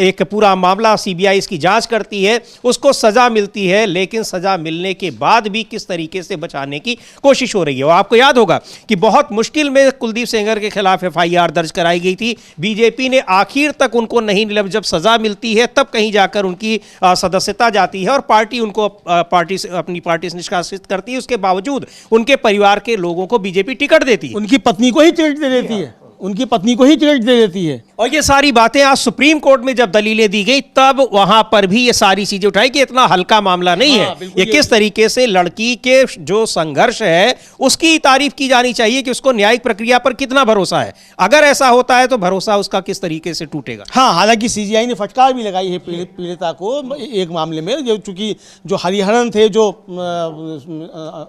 एक पूरा मामला सीबीआई इसकी जांच करती है, उसको सजा मिलती है, लेकिन सजा मिलने के बाद भी किस तरीके से बचाने की कोशिश हो रही है। और आपको याद होगा कि बहुत मुश्किल में कुलदीप सेंगर के खिलाफ एफआईआर दर्ज कराई गई थी, बीजेपी ने आखिर तक उनको नहीं, जब सजा मिलती है तब कहीं जाकर उनकी सदस्यता जाती है, और पार्टी उनको अपनी पार्टी से निष्कासित करती है। उसके बावजूद उनके परिवार के लोगों को बीजेपी टिकट देती है, उनकी पत्नी को ही टिकट दे देती है, उनकी पत्नी को ही टिकट दे देती है। और ये सारी बातें आज सुप्रीम कोर्ट में जब दलीलें दी गई, तब वहां पर भी ये सारी चीजें उठाई कि इतना हल्का मामला नहीं है। ये किस तरीके से लड़की के जो संघर्ष है उसकी तारीफ की जानी चाहिए कि उसको न्यायिक प्रक्रिया पर कितना भरोसा है। अगर ऐसा होता है तो भरोसा उसका किस तरीके से टूटेगा। हाँ, हालांकि सीजीआई ने फटकार भी लगाई है पीड़िता को एक मामले में, जो चूंकि जो हरिहरन थे, जो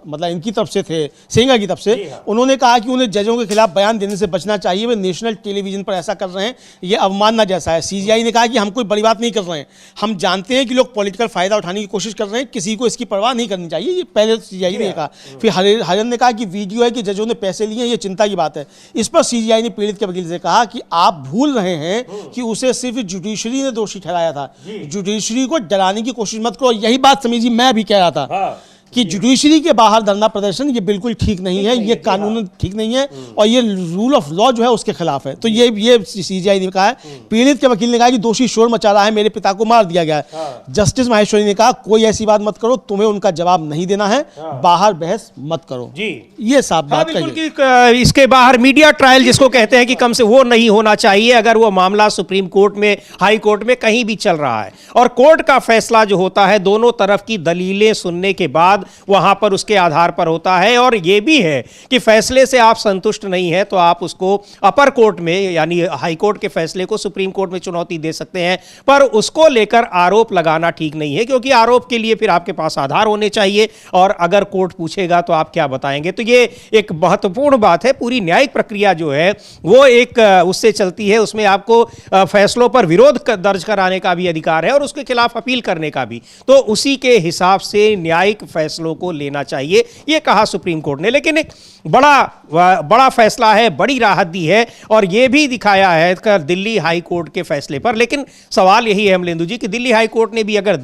मतलब इनकी तरफ से थे, सेंगर की तरफ से, उन्होंने कहा कि उन्हें जजों के खिलाफ बयान देने से बचना चाहिए, वे नेशनल टेलीविजन पर ऐसा कर रहे हैं, ये अवमानना जैसा है। सीजीआई ने कहा कि हम कोई बड़ी बात नहीं कर रहे हैं, हम जानते हैं कि लोग पॉलिटिकल फायदा उठाने की कोशिश कर रहे हैं, किसी को इसकी परवाह नहीं करनी चाहिए, ये पहले सीजीआई ने कहा। फिर हरिहरन ने कहा कि वीडियो है कि जजों ने पैसे लिए, ये चिंता की बात है। इस पर सीजीआई ने पीड़ित के वकील से कहा कि आप भूल रहे हैं कि उसे सिर्फ जुडिशरी ने दोषी ठहराया था, जुडिशरी को डराने की कोशिश मत करो। यही बात समीर जी मैं भी कह रहा था कि जुडिशरी के बाहर धरना प्रदर्शन ये बिल्कुल ठीक नहीं है, ये कानून ठीक नहीं है, और ये रूल ऑफ लॉ जो है उसके खिलाफ है। तो ये सीजीआई ने कहा है। पीड़ित के वकील ने कहा कि दोषी शोर मचा रहा है, मेरे पिता को मार दिया गया है। जस्टिस माहेश्वरी ने कहा कोई ऐसी बात मत करो, तुम्हें उनका जवाब नहीं देना है, बाहर बहस मत करो जी। ये साफ बात कही। इसके बाहर मीडिया ट्रायल जिसको कहते हैं कि कम से वो नहीं होना चाहिए अगर वो मामला सुप्रीम कोर्ट में, हाई कोर्ट में कहीं भी चल रहा है, और कोर्ट का फैसला जो होता है दोनों तरफ की दलीलें सुनने के बाद वहां पर उसके आधार पर होता है। और यह भी है कि फैसले से आप संतुष्ट नहीं है तो आप उसको अपर कोर्ट में यानी हाई कोर्ट के फैसले को सुप्रीम कोर्ट में चुनौती दे सकते हैं, पर उसको लेकर आरोप लगाना ठीक नहीं है, क्योंकि आरोप के लिए फिर आपके पास आधार होने चाहिए, और अगर कोर्ट पूछेगा तो आप क्या बताएंगे। तो ये एक महत्वपूर्ण बात है। पूरी न्यायिक प्रक्रिया जो है वो एक उससे चलती है, उसमें आपको फैसलों पर विरोध दर्ज कराने का भी अधिकार है और उसके खिलाफ अपील करने का भी। तो उसी के हिसाब से न्यायिक फैसलों को लेना चाहिए, यह कहा सुप्रीम कोर्ट ने। लेकिन एक बड़ा फैसला है, बड़ी राहत दी है, और यह भी दिखाया है दिल्ली हाई कोर्ट के फैसले पर। लेकिन सवाल यही है अमलेंदु जी कि दिल्ली हाई कोर्ट ने भी अगर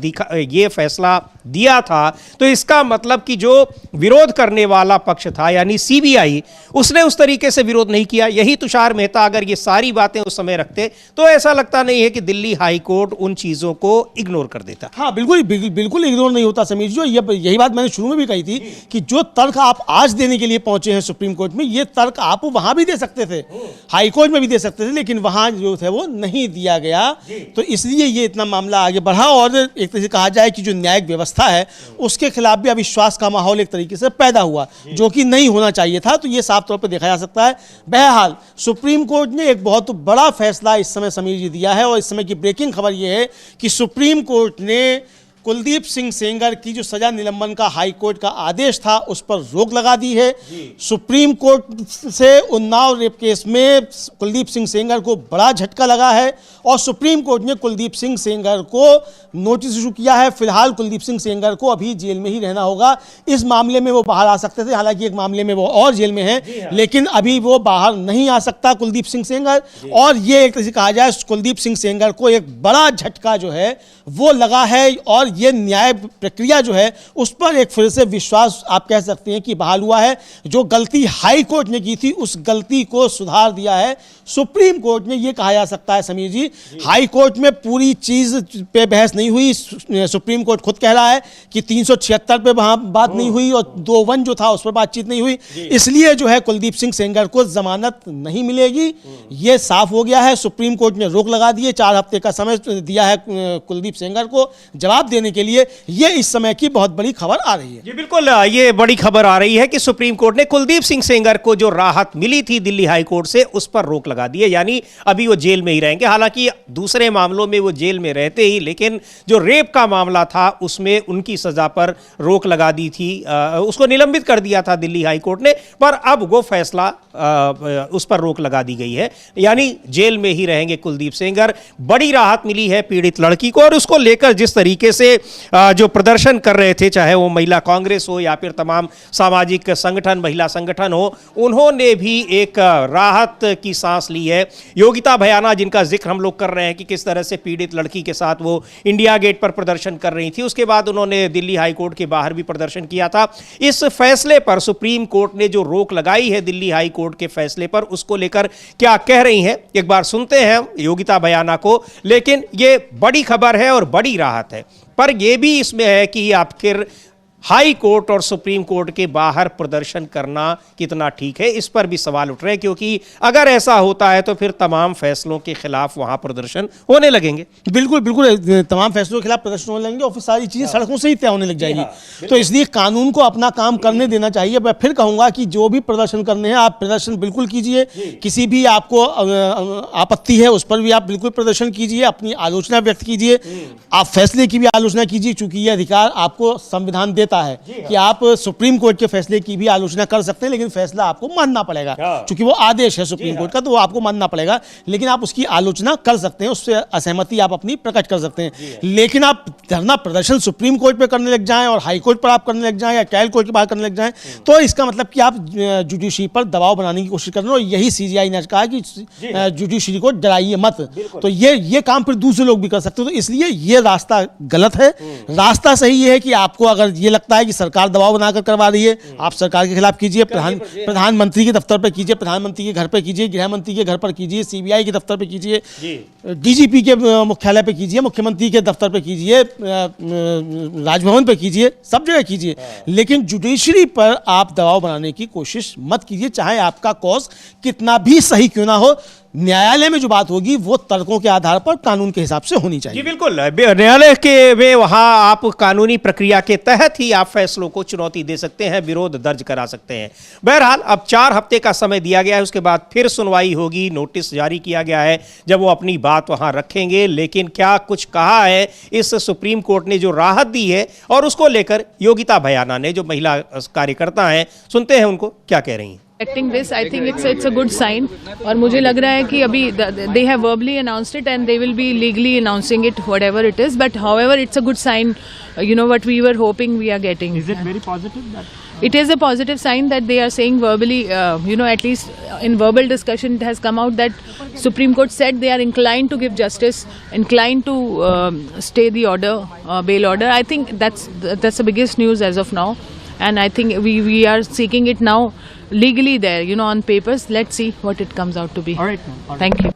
यह फैसला दिया था तो इसका मतलब कि जो विरोध करने वाला पक्ष था यानी सीबीआई, उसने उस तरीके से विरोध नहीं किया। यही तुषार मेहता अगर ये सारी बातें उस समय रखते तो ऐसा लगता नहीं है कि दिल्ली हाई कोर्ट उन चीजों को इग्नोर कर देता। हाँ, बिल्कुल इग्नोर नहीं होता समीर जी। यही बात मैंने शुरू में भी कही थी कि जो तर्क आप आज देने के लिए पहुंचे हैं सुप्रीम कोर्ट में, ये तर्क आप वहां भी दे सकते थे, हाई कोर्ट में भी दे सकते थे, लेकिन वहां जो है वो नहीं दिया गया। तो इसलिए ये इतना मामला आगे बढ़ा, और एक तरह से कहा जाए कि जो न्यायिक व्यवस्था है उसके खिलाफ भी अविश्वास का माहौल एक तरीके से पैदा हुआ, जो कि नहीं होना चाहिए था। तो ये साफ तौर पर देखा जा सकता है। बहरहाल सुप्रीम कोर्ट ने एक बहुत बड़ा फैसला इस समय समीर जी दिया है, और इस समय की ब्रेकिंग खबर यह है कि सुप्रीम कोर्ट ने कुलदीप सिंह सेंगर की जो सजा निलंबन का हाई कोर्ट का आदेश था उस पर रोक लगा दी है। सुप्रीम कोर्ट से उन्नाव रेप केस में कुलदीप सिंह सेंगर को बड़ा झटका लगा है, और सुप्रीम कोर्ट ने कुलदीप सिंह सेंगर को नोटिस इशू किया है। फिलहाल कुलदीप सिंह सेंगर को अभी जेल में ही रहना होगा। इस मामले में वो बाहर आ सकते थे, हालांकि एक मामले में वो और जेल में है, लेकिन अभी वो बाहर नहीं आ सकता कुलदीप सिंह सेंगर। और ये एक तरह से कहा जाए कुलदीप सिंह सेंगर को एक बड़ा झटका जो है वो लगा है, और ये न्याय प्रक्रिया जो है उस पर एक फिर से विश्वास आप कह सकते हैं कि बहाल हुआ है। जो गलती हाई कोर्ट ने की थी उस गलती को सुधार दिया है सुप्रीम कोर्ट ने, ये कहा जा सकता है समीर जी। हाई कोर्ट में पूरी चीज पे बहस नहीं हुई, सुप्रीम कोर्ट खुद कह रहा है कि 376 पे वहां बात नहीं हुई और 2(1) जो था उस पर बातचीत नहीं हुई, इसलिए जो है कुलदीप सिंह सेंगर को जमानत नहीं मिलेगी, ये साफ हो गया है। सुप्रीम कोर्ट ने रोक लगा दी है, 4 हफ्ते का समय दिया है कुलदीप सेंगर को जवाब देने के लिए। ये इस समय की बहुत बड़ी खबर आ रही है। जी बिल्कुल, ये बड़ी खबर आ रही है कि सुप्रीम कोर्ट ने कुलदीप सिंह सेंगर को जो राहत मिली थी दिल्ली हाई कोर्ट से उस पर रोक लगा दी है, यानी अभी वो जेल में ही रहेंगे। हालांकि दूसरे मामलों में वो जेल में रहते ही, लेकिन जो रेप का मामला था उसमें उनकी सजा पर रोक लगा दी थी, उसको निलंबित कर दिया था दिल्ली हाई कोर्ट ने, पर अब वो फैसला उस पर रोक लगा दी गई है, यानी जेल में ही रहेंगे कुलदीप सेंगर। बड़ी राहत मिली है पीड़ित लड़की को, और उसको लेकर जिस तरीके से जो प्रदर्शन कर रहे थे, चाहे वो महिला कांग्रेस हो या फिर तमाम सामाजिक संगठन, महिला संगठन हो, उन्होंने भी एक राहत की सांस ली है। योगिता भयाना, जिनका जिक्र हम लोग कर रहे हैं कि किस तरह से पीड़ित लड़की के साथ वो इंडिया गेट पर प्रदर्शन कर रही थी, उसके बाद उन्होंने दिल्ली हाई कोर्ट के बाहर भी प्रदर्शन किया था। इस फैसले पर सुप्रीम कोर्ट ने जो रोक लगाई है दिल्ली हाई कोर्ट के फैसले पर, उसको लेकर क्या कह रही हैं, एक बार सुनते हैं योगिता भयाना को। लेकिन ये बड़ी खबर है और बड़ी राहत है, पर यह भी इसमें है कि आखिर हाई कोर्ट और सुप्रीम कोर्ट के बाहर प्रदर्शन करना कितना ठीक है, इस पर भी सवाल उठ रहे हैं, क्योंकि अगर ऐसा होता है तो फिर तमाम फैसलों के खिलाफ वहां प्रदर्शन होने लगेंगे। बिल्कुल बिल्कुल, तमाम फैसलों के खिलाफ प्रदर्शन होने लगेंगे और फिर सारी चीजें सड़कों से ही तय होने लग जाएगी। तो इसलिए कानून को अपना काम करने देना चाहिए। मैं फिर कहूंगा कि जो भी प्रदर्शन करने हैं आप प्रदर्शन बिल्कुल कीजिए, किसी भी आपको आपत्ति है उस पर भी आप बिल्कुल प्रदर्शन कीजिए, अपनी आलोचना व्यक्त कीजिए, आप फैसले की भी आलोचना कीजिए, चूंकि यह अधिकार आपको संविधान देता है कि आप सुप्रीम कोर्ट के फैसले की भी आलोचना कर सकते हैं, लेकिन फैसला आपको मानना पड़ेगा, क्योंकि वो आदेश है सुप्रीम कोर्ट का, तो वो आपको मानना पड़ेगा। लेकिन आप उसकी आलोचना कर सकते हैं, उससे असहमति आप अपनी प्रकट कर सकते हैं, लेकिन आप धरना प्रदर्शन सुप्रीम कोर्ट पे करने लग जाएं और हाई कोर्ट पर आप करने लग जाएं या ट्रायल कोर्ट के बाहर करने लग जाएं, तो इसका मतलब कि आप जुडिशरी पर दबाव बनाने की कोशिश कर रहे हैं। और यही सीजीआई ने कहा कि जुडिशरी को डराइए मत, तो ये काम फिर दूसरे लोग भी कर सकते हैं। तो इसलिए ये रास्ता गलत है। रास्ता सही है कि आपको अगर ये लगता है कि सरकार दबाव बनाकर करवा रही है, आप सरकार के खिलाफ कीजिए, प्रधानमंत्री के दफ्तर पर कीजिए, प्रधानमंत्री के घर पर कीजिए, गृह मंत्री के घर पर कीजिए, सीबीआई के दफ्तर पर कीजिए, डीजीपी के मुख्यालय पर कीजिए, मुख्यमंत्री के दफ्तर पर कीजिए, राजभवन पर कीजिए, सब जगह कीजिए, लेकिन जुडिशरी पर आप दबाव बनाने की कोशिश मत कीजिए, चाहे आपका कॉज कितना भी सही क्यों ना हो। न्यायालय में जो बात होगी वो तर्कों के आधार पर कानून के हिसाब से होनी चाहिए। जी बिल्कुल, न्यायालय के में वहां आप कानूनी प्रक्रिया के तहत ही आप फैसलों को चुनौती दे सकते हैं, विरोध दर्ज करा सकते हैं। बहरहाल अब 4 हफ्ते का समय दिया गया है, उसके बाद फिर सुनवाई होगी, नोटिस जारी किया गया है जब वो अपनी बात वहां रखेंगे। लेकिन क्या कुछ कहा है इस सुप्रीम कोर्ट ने जो राहत दी है, और उसको लेकर योगिता भयाना ने, जो महिला कार्यकर्ता हैं, सुनते हैं उनको क्या कह रही हैं। This, I think it's a good sign, और मुझे लग रहा है कि अभी they have verbally announced it and they will be legally announcing it, whatever it is. But however, it's a good sign. What we were hoping we are getting. Is it very positive? It is a positive sign that they are saying verbally. At least in verbal discussion, it has come out that Supreme Court said they are inclined to give justice, inclined to stay the order, bail order. I think that's the biggest news as of now. And I think we are seeking it now legally there, on papers. Let's see what it comes out to be. All right, ma'am. All right. Thank you.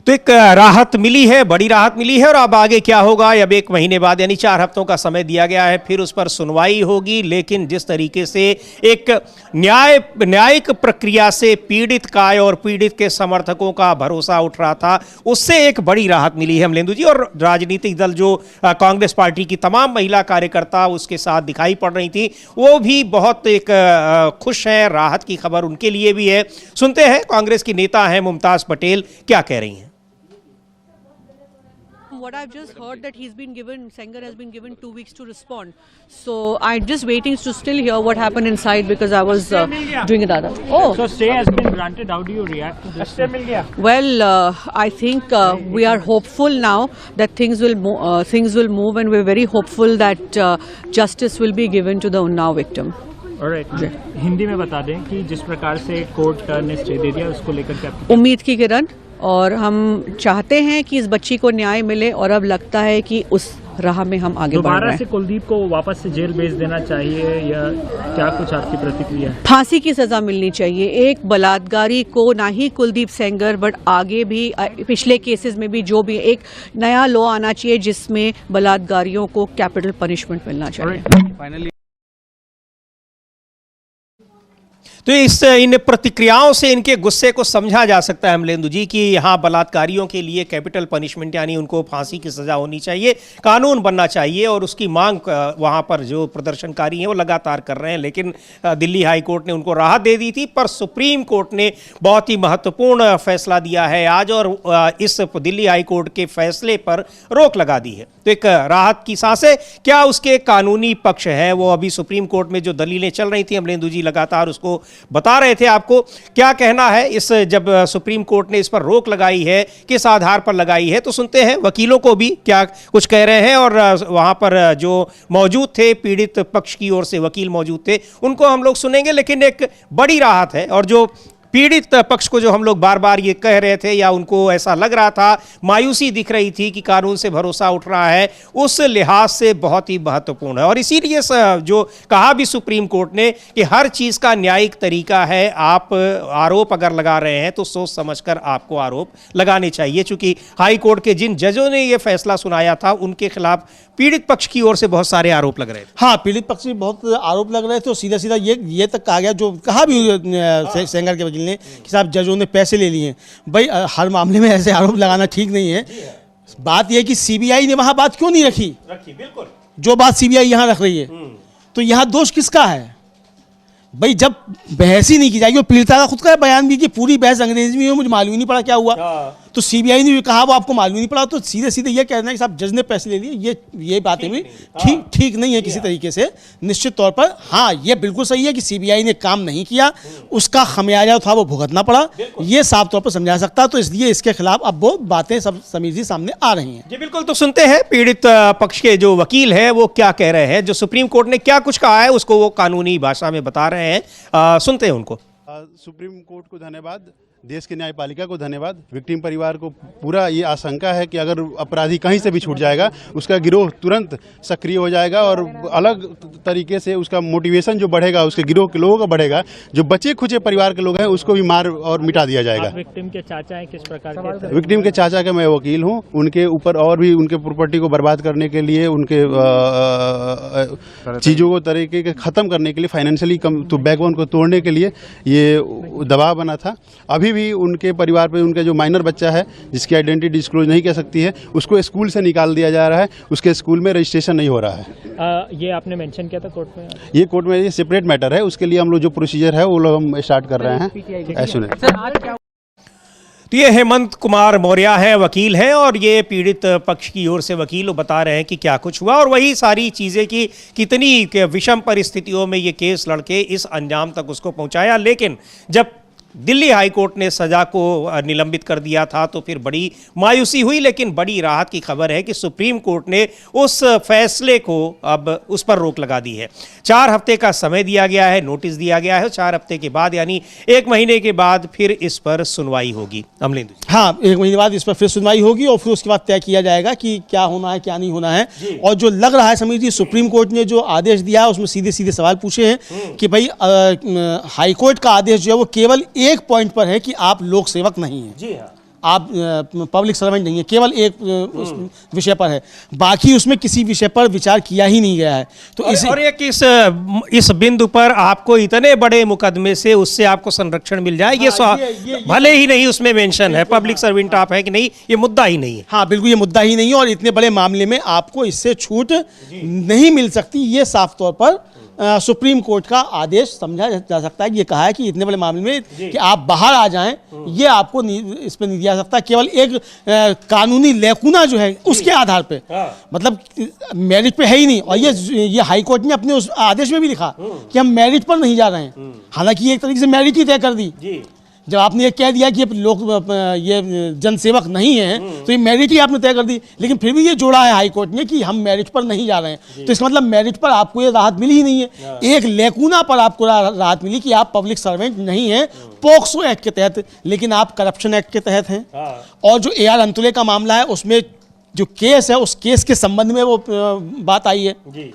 तो एक राहत मिली है, बड़ी राहत मिली है, और अब आगे क्या होगा, अब 1 महीने बाद यानी 4 हफ्तों का समय दिया गया है, फिर उस पर सुनवाई होगी। लेकिन जिस तरीके से एक न्यायिक प्रक्रिया से पीड़ित का और पीड़ित के समर्थकों का भरोसा उठ रहा था, उससे एक बड़ी राहत मिली है अमलेंदु जी। और राजनीतिक दल जो कांग्रेस पार्टी की तमाम महिला कार्यकर्ता उसके साथ दिखाई पड़ रही थी, वो भी बहुत एक खुश हैं, राहत की खबर उनके लिए भी है। सुनते हैं कांग्रेस की नेता हैं मुमताज पटेल क्या कह रही हैं। What I've just heard that Senger has been given 2 weeks to respond. So I'm just waiting to still hear what happened inside because I was doing it other. Oh, So stay has been granted. How do you react to this? well, I think we are hopeful now that things will move, and we're very hopeful that justice will be given to the Unnao victim. Alright. Hindi में बता दें कि जिस प्रकार से court ने stay दे दिया उसको लेकर क्या उम्मीद की किरण, और हम चाहते हैं कि इस बच्ची को न्याय मिले, और अब लगता है कि राह में हम आगे बढ़ रहे दोबारा हैं। से कुलदीप को वापस से जेल भेज देना चाहिए या क्या कुछ आपकी प्रतिक्रिया है? फांसी की सजा मिलनी चाहिए एक बलात्कारी को, ना ही कुलदीप सेंगर बट आगे भी पिछले केसेस में भी जो भी एक नया लॉ आना चाहिए जिसमें बलात्कारियों को कैपिटल पनिशमेंट मिलना चाहिए। तो इन प्रतिक्रियाओं से इनके गुस्से को समझा जा सकता है अमलेंदु जी कि यहाँ बलात्कारियों के लिए कैपिटल पनिशमेंट यानी उनको फांसी की सज़ा होनी चाहिए, कानून बनना चाहिए और उसकी मांग वहाँ पर जो प्रदर्शनकारी हैं वो लगातार कर रहे हैं। लेकिन दिल्ली हाई कोर्ट ने उनको राहत दे दी थी, पर सुप्रीम कोर्ट ने बहुत ही महत्वपूर्ण फैसला दिया है आज और इस दिल्ली हाई कोर्ट के फैसले पर रोक लगा दी है। तो एक राहत की सांस है। क्या उसके कानूनी पक्ष है वो अभी सुप्रीम कोर्ट में जो दलीलें चल रही थी, अमलेंदु जी लगातार उसको बता रहे थे आपको, क्या कहना है इस जब सुप्रीम कोर्ट ने इस पर रोक लगाई है, किस आधार पर लगाई है? तो सुनते हैं वकीलों को भी क्या कुछ कह रहे हैं और वहां पर जो मौजूद थे पीड़ित पक्ष की ओर से वकील मौजूद थे उनको हम लोग सुनेंगे। लेकिन एक बड़ी राहत है और जो पीड़ित पक्ष को जो हम लोग बार बार ये कह रहे थे या उनको ऐसा लग रहा था, मायूसी दिख रही थी कि कानून से भरोसा उठ रहा है, उस लिहाज से बहुत ही महत्वपूर्ण है। और इसीलिए जो कहा भी सुप्रीम कोर्ट ने कि हर चीज़ का न्यायिक तरीका है, आप आरोप अगर लगा रहे हैं तो सोच समझकर आपको आरोप लगाने चाहिए। चूंकि हाई कोर्ट के जिन जजों ने ये फैसला सुनाया था उनके खिलाफ पीड़ित पक्ष की ओर से बहुत सारे आरोप लग रहे थे। हाँ, पीड़ित पक्ष से बहुत आरोप लग रहे थे और सीधा सीधा ये तक कहा गया, जो कहा भी सेंगर के वकील ने कि साहब जजों ने पैसे ले लिए। भाई हर मामले में ऐसे आरोप लगाना ठीक नहीं है। बात यह कि सीबीआई ने वहां बात क्यों नहीं रखी बिल्कुल जो बात सीबीआई यहां रख रही है। तो यहां दोष किसका है? भाई जब बहस ही नहीं की जाएगी, पीड़िता का खुद का बयान भी कि पूरी बहस अंग्रेजी में, मुझे मालूम ही नहीं पड़ा क्या हुआ। तो सीबीआई ने भी कहा वो आपको मालूम नहीं पड़ा, तो सीधे सीधे ये कहना है कि साहब जज ने पैसे ले लिए, ये बातें भी ठीक नहीं है किसी तरीके से। निश्चित तौर पर हाँ, ये बिल्कुल सही है कि सीबीआई ने काम नहीं किया, उसका खमियाजा था वो भुगतना पड़ा, ये साफ तौर पर समझा सकता। तो इसलिए इसके खिलाफ अब वो बातें सब समीर जी सामने आ रही हैं। जी बिल्कुल। तो सुनते हैं पीड़ित पक्ष के जो वकील हैं वो क्या कह रहे हैं, जो सुप्रीम कोर्ट ने क्या कुछ कहा है उसको वो कानूनी भाषा में बता रहे हैं। सुनते हैं उनको। सुप्रीम कोर्ट को धन्यवाद, देश की न्यायपालिका को धन्यवाद। विक्टिम परिवार को पूरा ये आशंका है कि अगर अपराधी कहीं से भी छूट जाएगा उसका गिरोह तुरंत सक्रिय हो जाएगा और अलग तरीके से उसका मोटिवेशन जो बढ़ेगा, उसके गिरोह के लोगों का बढ़ेगा। जो बचे खुचे परिवार के लोग हैं उसको भी मार और मिटा दिया जाएगा। विक्टिम के चाचा हैं, किस प्रकार के? विक्टिम के चाचा का मैं वकील हूँ। उनके ऊपर और भी उनके प्रॉपर्टी को बर्बाद करने के लिए, उनके चीज़ों को तरीके के ख़त्म करने के लिए, फाइनेंशियली तो बैकबोन को तोड़ने के लिए ये दबाव बना था। अभी भी उनके परिवार पे उनका जो माइनर बच्चा है जिसकी आइडेंटिटी डिस्क्लोज नहीं कर सकती है, उसको स्कूल से निकाल दिया जा रहा है, उसके स्कूल में रजिस्ट्रेशन नहीं हो रहा है। ये आपने मेंशन किया था कोर्ट में? ये कोर्ट में ये सेपरेट मैटर है, उसके लिए हम लोग जो प्रोसीजर है वो लोग हम स्टार्ट कर रहे हैं। ऐसे तो ये हेमंत कुमार मौर्य है, वकील हैं और ये पीड़ित पक्ष की ओर से वकील बता रहे हैं कि क्या कुछ हुआ और वही सारी चीज़ें कि कितनी विषम परिस्थितियों में ये केस लड़के इस अंजाम तक उसको पहुंचाया। लेकिन जब दिल्ली हाई कोर्ट ने सजा को निलंबित कर दिया था तो फिर बड़ी मायूसी हुई। लेकिन बड़ी राहत की खबर है कि सुप्रीम कोर्ट ने उस फैसले को अब उस पर रोक लगा दी है। 4 हफ्ते का समय दिया गया है, नोटिस दिया गया है। 4 हफ्ते के बाद यानी 1 महीने के बाद फिर इस पर सुनवाई होगी। अमलेंदु जी, हाँ, 1 महीने बाद इस पर फिर सुनवाई होगी और फिर उसके बाद तय किया जाएगा कि क्या होना है क्या नहीं होना है। और जो लग रहा है समीर जी, सुप्रीम कोर्ट ने जो आदेश दिया है उसमें सीधे सीधे सवाल पूछे हैं कि भाई हाई कोर्ट का आदेश जो है वो केवल एक पॉइंट पर है कि आप लोक सेवक नहीं हैं। जी हाँ, आप पब्लिक सर्वेंट नहीं है, केवल एक विषय पर है, बाकी उसमें किसी विषय पर विचार किया ही नहीं गया है। तो और एक इस बिंदु पर आपको इतने बड़े मुकदमे से उससे आपको संरक्षण मिल जाए, ये भले ही नहीं उसमें मेंशन है पब्लिक सर्वेंट आप है कि नहीं, ये मुद्दा ही नहीं है। हाँ बिल्कुल, ये मुद्दा ही नहीं है और इतने बड़े मामले में आपको इससे छूट नहीं मिल सकती। ये साफ तौर पर सुप्रीम कोर्ट का आदेश समझा जा सकता है कि ये कहा है कि इतने बड़े मामले में कि आप बाहर आ जाएं, ये आपको इस पर नहीं दिया जा सकता। केवल एक कानूनी लेकुना जो है उसके आधार पे, मतलब मेरिट पे है ही नहीं। और ये हाई कोर्ट ने अपने उस आदेश में भी लिखा कि हम मेरिट पर नहीं जा रहे हैं, हालांकि एक तरीके से मेरिट ही तय कर दी। जब आपने ये कह दिया कि ये जनसेवक नहीं है तो ये मेरिट ही आपने तय कर दी, लेकिन फिर भी ये जोड़ा है हाई कोर्ट ने कि हम मेरिट पर नहीं जा रहे हैं। तो इसका मतलब मेरिट पर आपको ये राहत मिली ही नहीं है, एक लेकुना पर आपको राहत मिली कि आप पब्लिक सर्वेंट नहीं हैं पोक्सो एक्ट के तहत, लेकिन आप करप्शन एक्ट के तहत हैं। और जो AR अंतुले का मामला है उसमें जो केस है उस केस के संबंध में वो बात आई है जी।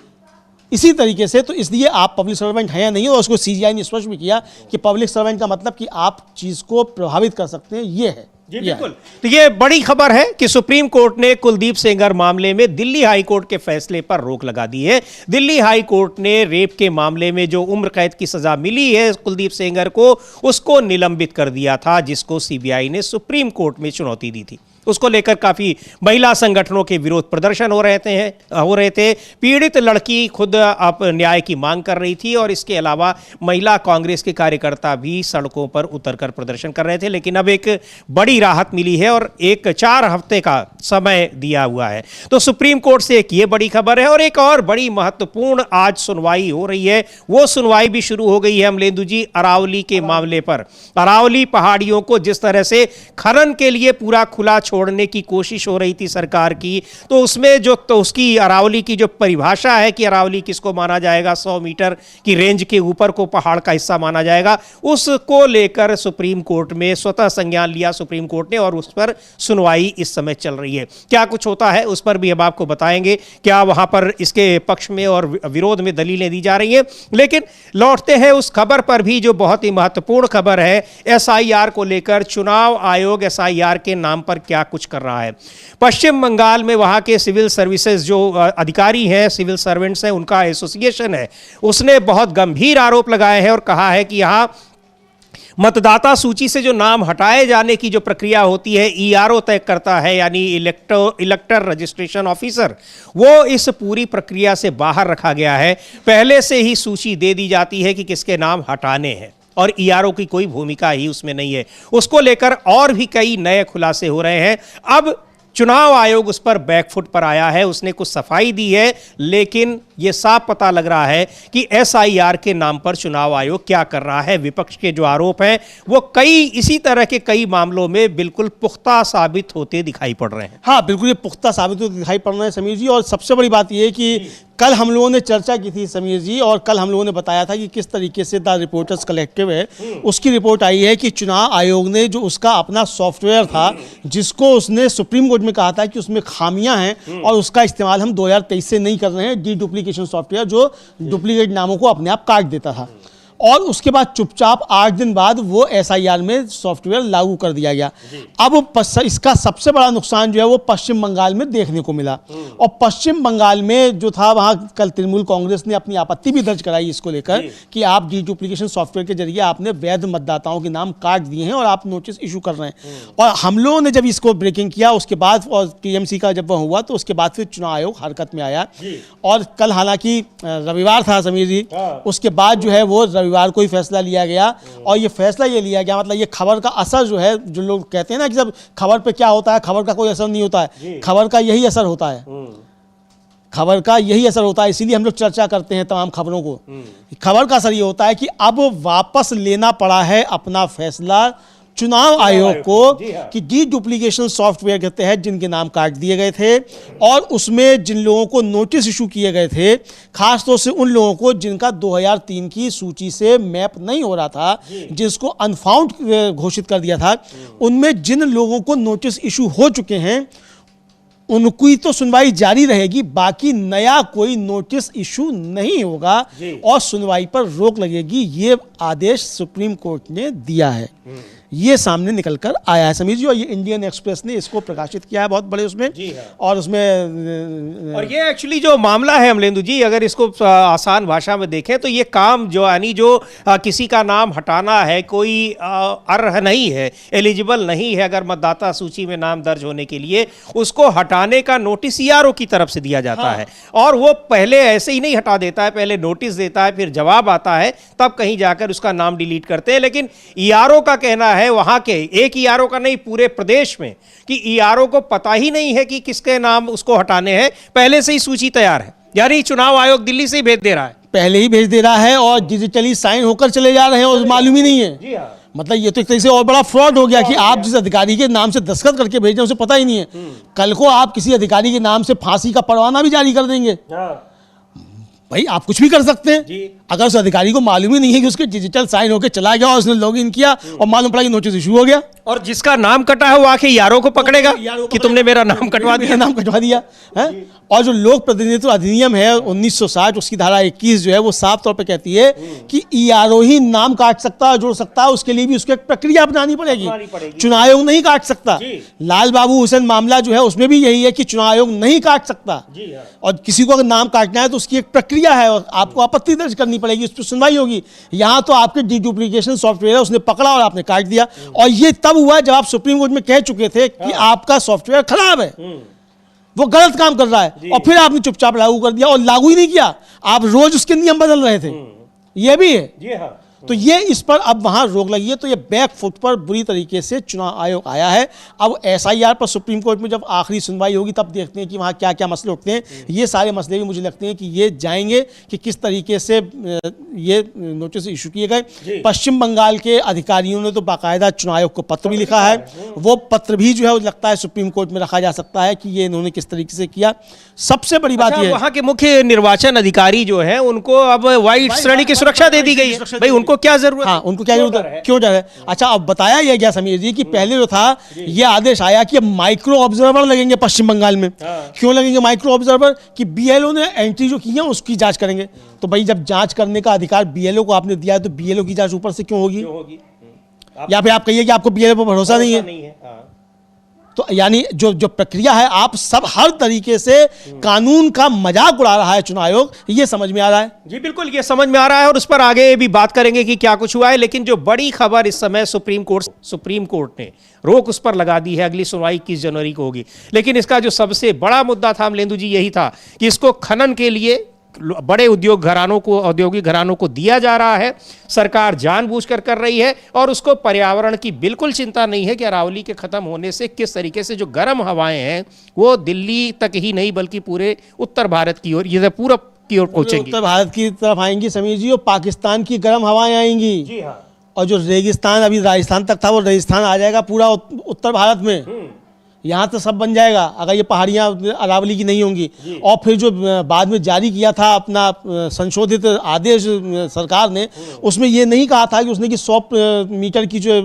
इसी तरीके से। तो इसलिए आप पब्लिक सर्वेंट हैं या नहीं, और उसको सीजीआई ने स्पष्ट भी किया कि पब्लिक सर्वेंट का मतलब कि आप चीज को प्रभावित कर सकते हैं, ये है। जी बिल्कुल। तो ये बड़ी खबर है कि सुप्रीम कोर्ट ने कुलदीप सेंगर मामले में दिल्ली हाई कोर्ट के फैसले पर रोक लगा दी है। दिल्ली हाई कोर्ट ने रेप के मामले में जो उम्र कैद की सजा मिली है कुलदीप सेंगर को, उसको निलंबित कर दिया था, जिसको सीबीआई ने सुप्रीम कोर्ट में चुनौती दी थी। उसको लेकर काफी महिला संगठनों के विरोध प्रदर्शन हो रहे थे। पीड़ित लड़की खुद अब न्याय की मांग कर रही थी और इसके अलावा महिला कांग्रेस के कार्यकर्ता भी सड़कों पर उतरकर प्रदर्शन कर रहे थे। लेकिन अब एक बड़ी राहत मिली है और एक 4 हफ्ते का समय दिया हुआ है। तो सुप्रीम कोर्ट से एक ये बड़ी खबर है और एक और बड़ी महत्वपूर्ण आज सुनवाई हो रही है। वो सुनवाई भी शुरू हो गई है अमलेंदु जी, अरावली के मामले पर। अरावली पहाड़ियों को जिस तरह से खनन के लिए पूरा खुला छोड़ने की कोशिश हो रही थी सरकार की, तो उसमें जो तो उसकी अरावली की जो परिभाषा है कि अरावली किसको माना जाएगा, 100 मीटर की रेंज के ऊपर को पहाड़ का हिस्सा माना जाएगा, उसको लेकर सुप्रीम कोर्ट में स्वतः संज्ञान लिया सुप्रीम कोर्ट ने और उस पर सुनवाई इस समय चल रही है। क्या कुछ होता है उस पर भी अब आपको बताएंगे, क्या वहां पर इसके पक्ष में और विरोध में दलीलें दी जा रही हैं। लेकिन लौटते हैं उस खबर पर भी जो बहुत ही महत्वपूर्ण खबर है, एसआईआर को लेकर। चुनाव आयोग एसआईआर के नाम पर क्या कुछ कर रहा है। पश्चिम बंगाल में वहां के सिविल सर्विसेज जो अधिकारी हैं, सिविल सर्वेंट्स हैं, उनका एसोसिएशन है, उसने बहुत गंभीर आरोप लगाए हैं और कहा है कि यहां मतदाता सूची से जो नाम हटाए जाने की जो प्रक्रिया होती है ईआरओ तय करता है, यानी इलेक्टर रजिस्ट्रेशन ऑफिसर, वो इस पूरी प्रक्रिया से बाहर रखा गया है। पहले से ही सूची दे दी जाती है कि किसके नाम हटाने हैं और ईआरओ की कोई भूमिका ही उसमें नहीं है। उसको लेकर और भी कई नए खुलासे हो रहे हैं। अब चुनाव आयोग उस पर बैकफुट पर आया है, उसने कुछ सफाई दी है, लेकिन यह साफ पता लग रहा है कि एसआईआर के नाम पर चुनाव आयोग क्या कर रहा है। विपक्ष के जो आरोप हैं वो कई इसी तरह के कई मामलों में बिल्कुल पुख्ता साबित होते दिखाई पड़ रहे हैं। हाँ बिल्कुल, ये पुख्ता साबित होते दिखाई पड़ रहे हैं समीर जी। और सबसे बड़ी बात यह है कि कल हम लोगों ने चर्चा की थी समीर जी, और कल हम लोगों ने बताया था कि किस तरीके से द रिपोर्टर्स कलेक्टिव है, उसकी रिपोर्ट आई है कि चुनाव आयोग ने जो उसका अपना सॉफ्टवेयर था, जिसको उसने सुप्रीम कोर्ट में कहा था कि उसमें खामियां हैं और उसका इस्तेमाल हम 2023 से नहीं कर रहे हैं, डी डुप्लीकेशन सॉफ्टवेयर जो डुप्लीकेट नामों को अपने आप काट देता था, और उसके बाद चुपचाप 8 दिन बाद वो एसआईआर में सॉफ्टवेयर लागू कर दिया गया। अब इसका सबसे बड़ा नुकसान जो है वो पश्चिम बंगाल में देखने को मिला, और पश्चिम बंगाल में जो था वहाँ कल तृणमूल कांग्रेस ने अपनी आपत्ति भी दर्ज कराई इसको लेकर कि आप डी डुप्लीकेशन सॉफ्टवेयर के जरिए आपने वैध मतदाताओं के नाम काट दिए हैं और आप नोटिस इशू कर रहे हैं। और हम लोगों ने जब इसको ब्रेकिंग किया उसके बाद, और टीएमसी का जब वह हुआ तो उसके बाद फिर चुनाव आयोग हरकत में आया। और कल हालांकि रविवार था समीर जी, उसके बाद जो है वो रविवार को ही फैसला लिया गया, और ये फैसला ये लिया गया, मतलब ये खबर का असर जो है, जो लोग कहते हैं ना कि जब खबर पे क्या होता है, खबर का कोई असर नहीं होता है, खबर का यही असर होता है, खबर का यही असर होता है। इसीलिए हम लोग चर्चा करते हैं तमाम खबरों को। खबर का असर ये होता है कि अब वापस लेना पड़ा है अपना फैसला चुनाव आयोग को कि डी डुप्लीकेशन सॉफ्टवेयर के तहत जिनके नाम काट दिए गए थे और उसमें जिन लोगों को नोटिस इशू किए गए थे, खासतौर से उन लोगों को जिनका 2003 की सूची से मैप नहीं हो रहा था, जिसको अनफाउंड घोषित कर दिया था, उनमें जिन लोगों को नोटिस इशू हो चुके हैं उनकी तो सुनवाई जारी रहेगी, बाकी नया कोई नोटिस इशू नहीं होगा और सुनवाई पर रोक लगेगी। ये आदेश सुप्रीम कोर्ट ने दिया है, ये सामने निकलकर आया है समीर जी, और ये इंडियन एक्सप्रेस ने इसको प्रकाशित किया है बहुत बड़े उसमें। और उसमें और ये एक्चुअली जो मामला है अमलेंदु जी, अगर इसको आसान भाषा में देखें तो ये काम जो यानी जो किसी का नाम हटाना है, कोई अर्ह नहीं है, एलिजिबल नहीं है अगर मतदाता सूची में नाम दर्ज होने के लिए, उसको हटाने का नोटिस ईआरओ की तरफ से दिया जाता है, और वो पहले ऐसे ही नहीं हटा देता है, पहले नोटिस देता है, फिर जवाब आता है, तब कहीं जाकर उसका नाम डिलीट करते हैं। लेकिन ईआरओ का कहना है, वहां के एक ईआरओ का नहीं, पूरे प्रदेश में, कि ईआरओ को पता ही नहीं है कि किसके नाम उसको हटाने हैं, पहले से ही सूची तैयार है, यानी चुनाव आयोग दिल्ली से ही भेज दे रहा है, पहले ही भेज दे रहा है और डिजिटली साइन होकर चले जा रहे हैं और मालूम ही नहीं है। मतलब ये तो एक तरह से और बड़ा फ्रॉड हो गया कि आप जिस अधिकारी के नाम से दस्तखत करके भेज रहे हैं उसे पता ही नहीं है, कल को आप किसी अधिकारी के नाम से फांसी का परवाना भी जारी कर देंगे। भाई आप कुछ भी कर सकते हैं। अगर उस अधिकारी को मालूम ही नहीं है कि उसके डिजिटल साइन होकर चला गया और उसने लॉगिन किया और मालूम पड़ा कि नोटिस इशू हो गया, और जिसका नाम कटा है वो आके यारों को पकड़ेगा कि तुमने मेरा नाम कटवा दिया, नाम कटवा दिया है। और जो लोक प्रतिनिधित्व अधिनियम है 1960 उसकी धारा 21 जो है वो साफ तौर पे कहती है कि ईआरओ ही नाम काट सकता है, जोड़ सकता है, उसके लिए भी उसको एक प्रक्रिया अपनानी पड़ेगी। चुनाव आयोग नहीं काट सकता। लाल बाबू हुसैन मामला जो है उसमें भी यही है कि चुनाव आयोग नहीं काट सकता, और किसी को अगर नाम काटना है तो उसकी एक प्रक्रिया है और आपको आपत्ति दर्ज करनी पड़ेगी, उस पर सुनवाई होगी। यहां तो आपके डीडुप्लीकेशन सॉफ्टवेयर है, उसने पकड़ा और आपने काट दिया, और ये तब हुआ जब आप सुप्रीम कोर्ट में कह चुके थे कि आपका सॉफ्टवेयर खराब है, वो गलत काम कर रहा है, और फिर आपने चुपचाप लागू कर दिया, और लागू ही नहीं किया, आप रोज उसके नियम बदल रहे थे। ये भी है। तो ये इस पर अब वहां रोक लगी है, तो ये बैक फुट पर बुरी तरीके से चुनाव आयोग आया है। अब एसआईआर पर सुप्रीम कोर्ट में जब आखिरी सुनवाई होगी तब देखते हैं कि वहां क्या क्या मसले उठते हैं। ये सारे मसले भी मुझे लगते हैं कि ये जाएंगे कि किस तरीके से ये नोटिस इशू किए गए। पश्चिम बंगाल के अधिकारियों ने तो बाकायदा चुनाव आयोग को पत्र भी लिखा है, वो पत्र भी जो है लगता है सुप्रीम कोर्ट में रखा जा सकता है कि ये इन्होंने किस तरीके से किया। सबसे बड़ी बात यह है वहां के मुख्य निर्वाचन अधिकारी जो है उनको अब वाइट श्रेणी की सुरक्षा दे दी गई है। भाई उनको क्या जरूरत? हाँ, उनको क्या जरूरत है, क्यों डर है? अच्छा, अब बताया यह गया समीर जी कि पहले जो था ये आदेश आया कि माइक्रो ऑब्जर्वर लगेंगे पश्चिम बंगाल में। क्यों लगेंगे माइक्रो ऑब्जर्वर? कि बीएलओ ने एंट्री जो की है उसकी जांच करेंगे। तो भाई जब जांच करने का अधिकार बीएलओ को आपने दिया है तो बीएलओ की जांच ऊपर से क्यों होगी? या फिर आप कहिए कि आपको बीएलओ पर भरोसा नहीं है। तो यानी जो प्रक्रिया है, आप सब हर तरीके से कानून का मजाक उड़ा रहा है चुनाव आयोग, ये समझ में आ रहा है। जी बिल्कुल, ये समझ में आ रहा है, और उस पर आगे भी बात करेंगे कि क्या कुछ हुआ है। लेकिन जो बड़ी खबर इस समय सुप्रीम कोर्ट ने रोक उस पर लगा दी है, अगली सुनवाई 21 जनवरी को होगी। लेकिन इसका जो सबसे बड़ा मुद्दा था अमलेंदु जी, यही था कि इसको खनन के लिए बड़े औद्योगिक घरानों को दिया जा रहा है। सरकार जानबूझकर कर रही है, और उसको पर्यावरण की बिल्कुल चिंता नहीं है कि अरावली के खत्म होने से किस तरीके से जो गर्म हवाएं हैं वो दिल्ली तक ही नहीं बल्कि पूरे उत्तर भारत की ओर, ये पूरब की ओर पहुंचेंगी, उत्तर भारत की तरफ आएंगी समीर जी, और पाकिस्तान की गर्म हवाएं आएंगी। जी हाँ। और जो रेगिस्तान अभी राजस्थान तक था वो रेगिस्तान आ जाएगा पूरा उत्तर भारत में। यहाँ तो सब बन जाएगा अगर ये पहाड़ियाँ अरावली की नहीं होंगी। और फिर जो बाद में जारी किया था अपना संशोधित आदेश सरकार ने, उसमें ये नहीं कहा था कि उसने कि 100 मीटर की जो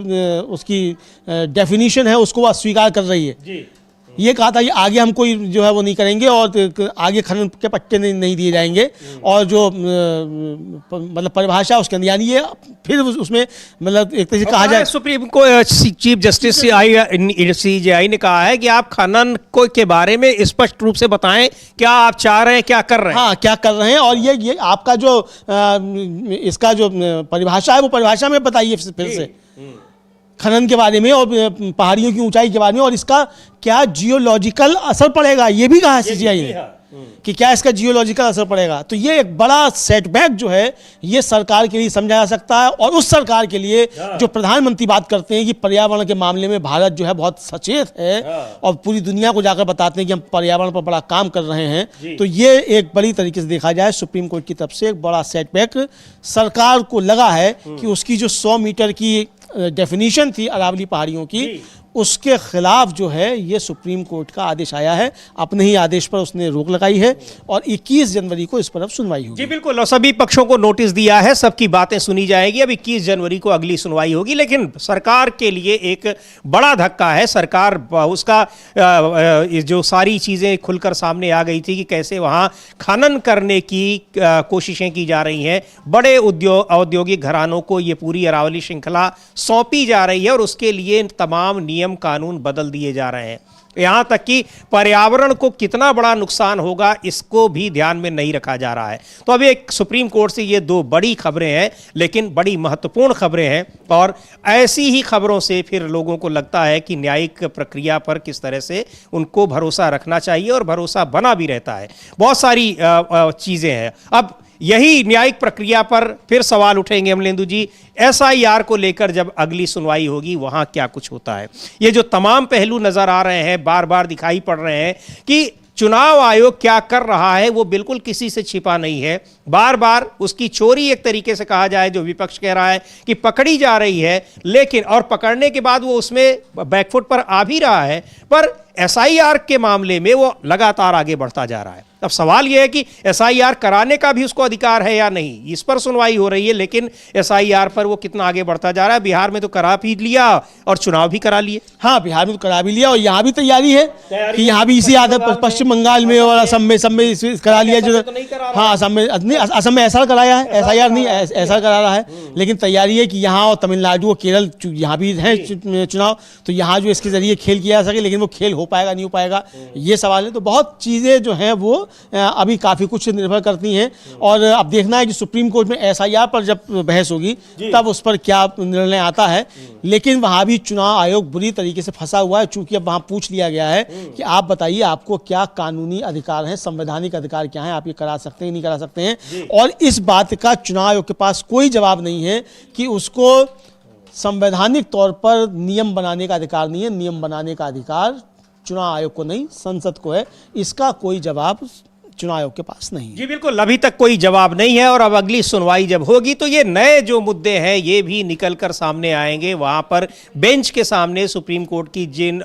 उसकी डेफिनेशन है उसको वो अस्वीकार कर रही है। ये कहा था कि आगे हम कोई जो है वो नहीं करेंगे और आगे खनन के पट्टे नहीं दिए जाएंगे, और जो मतलब परिभाषा उसके अंदर, यानी ये फिर उसमें मतलब एक तरह से कहा जाए, supreme court chief justice CJI ने कहा है कि आप खनन को के बारे में स्पष्ट रूप से बताएं क्या आप चाह रहे हैं, क्या कर रहे हैं। हाँ, क्या कर रहे हैं, और ये आपका जो इसका जो परिभाषा है वो परिभाषा में बताइए फिर से खनन के बारे में और पहाड़ियों की ऊंचाई के बारे में, और इसका क्या जियोलॉजिकल असर पड़ेगा, ये भी कहा CJI ने कि क्या इसका जियोलॉजिकल असर पड़ेगा। तो ये एक बड़ा सेटबैक जो है ये सरकार के लिए समझा जा सकता है, और उस सरकार के लिए जो प्रधानमंत्री बात करते हैं कि पर्यावरण के मामले में भारत जो है बहुत सचेत है और पूरी दुनिया को जाकर बताते हैं कि हम पर्यावरण पर बड़ा काम कर रहे हैं। तो ये एक बड़ी तरीके से देखा जाए सुप्रीम कोर्ट की तरफ से एक बड़ा सेटबैक सरकार को लगा है कि उसकी जो 100 मीटर की डेफिनेशन थी अरावली पहाड़ियों की, उसके खिलाफ जो है ये सुप्रीम कोर्ट का आदेश आया है। अपने ही आदेश पर उसने रोक लगाई है, और 21 जनवरी को इस पर अब सुनवाई होगी। जी बिल्कुल, और सभी पक्षों को नोटिस दिया है, सबकी बातें सुनी जाएगी। अब 21 जनवरी को अगली सुनवाई होगी। लेकिन सरकार के लिए एक बड़ा धक्का है। सरकार उसका जो सारी चीजें खुलकर सामने आ गई थी कि कैसे वहां खनन करने की कोशिशें की जा रही हैं, बड़े औद्योगिक घरानों को ये पूरी अरावली श्रृंखला सौंपी जा रही है, और उसके लिए तमाम नियम कानून बदल दिए जा रहे हैं। यहां तक कि पर्यावरण को कितना बड़ा नुकसान होगा इसको भी ध्यान में नहीं रखा जा रहा है। तो अभी एक सुप्रीम कोर्ट से ये 2 बड़ी खबरें हैं, लेकिन बड़ी महत्वपूर्ण खबरें हैं, और ऐसी ही खबरों से फिर लोगों को लगता है कि न्यायिक प्रक्रिया पर किस तरह से उनको भरोसा रखना चाहिए, और भरोसा बना भी रहता है। बहुत सारी चीजें हैं। अब यही न्यायिक प्रक्रिया पर फिर सवाल उठेंगे अमलेंदु जी, SIR को लेकर जब अगली सुनवाई होगी वहां क्या कुछ होता है। ये जो तमाम पहलू नजर आ रहे हैं, बार बार दिखाई पड़ रहे हैं कि चुनाव आयोग क्या कर रहा है वो बिल्कुल किसी से छिपा नहीं है। बार बार उसकी चोरी एक तरीके से कहा जाए, जो विपक्ष कह रहा है कि पकड़ी जा रही है, लेकिन और पकड़ने के बाद वो उसमें बैकफुट पर आ भी रहा है, पर एसआईआर के मामले में वो लगातार आगे बढ़ता जा रहा है। अब सवाल यह है कि एसआईआर कराने का भी उसको अधिकार है या नहीं, इस पर सुनवाई हो रही है, लेकिन एसआईआर पर वो कितना आगे बढ़ता जा रहा है। बिहार में तो करा भी लिया और चुनाव भी करा लिए। हाँ, बिहार में तो करा भी लिया और यहाँ भी तैयारी है कि यहाँ भी इसी आदत पश्चिम बंगाल में और असम में सब में करा लिया जो। हाँ, असम में नहीं, असम में ऐसा कराया है, एसआईआर नहीं ऐसा करा रहा है, लेकिन तैयारी है कि यहाँ और तमिलनाडु और केरल यहाँ भी है चुनाव, तो यहाँ जो इसके जरिए खेल किया जा सके, लेकिन वो खेल हो पाएगा नहीं हो पाएगा ये सवाल है। तो बहुत चीज़ें जो हैं वो अभी काफ़ी कुछ निर्भर करती हैं और अब देखना है कि सुप्रीम कोर्ट में एसआईआर पर जब बहस होगी तब उस पर क्या निर्णय आता है। लेकिन वहाँ भी चुनाव आयोग बुरी तरीके से फंसा हुआ है, चूंकि अब वहाँ पूछ लिया गया है कि आप बताइए आपको क्या कानूनी अधिकार हैं, संवैधानिक अधिकार क्या हैं, आप ये करा सकते हैं नहीं करा सकते हैं। और इस बात का चुनाव आयोग के पास कोई जवाब नहीं है कि उसको संवैधानिक तौर पर नियम बनाने का अधिकार नहीं है। नियम बनाने का अधिकार चुनाव आयोग को नहीं, संसद को है। इसका कोई जवाब चुनाव आयोग के पास नहीं है। जी बिल्कुल, अभी तक कोई जवाब नहीं है और अब अगली सुनवाई जब होगी तो ये नए जो मुद्दे हैं ये भी निकलकर सामने आएंगे। वहां पर बेंच के सामने सुप्रीम कोर्ट की जिन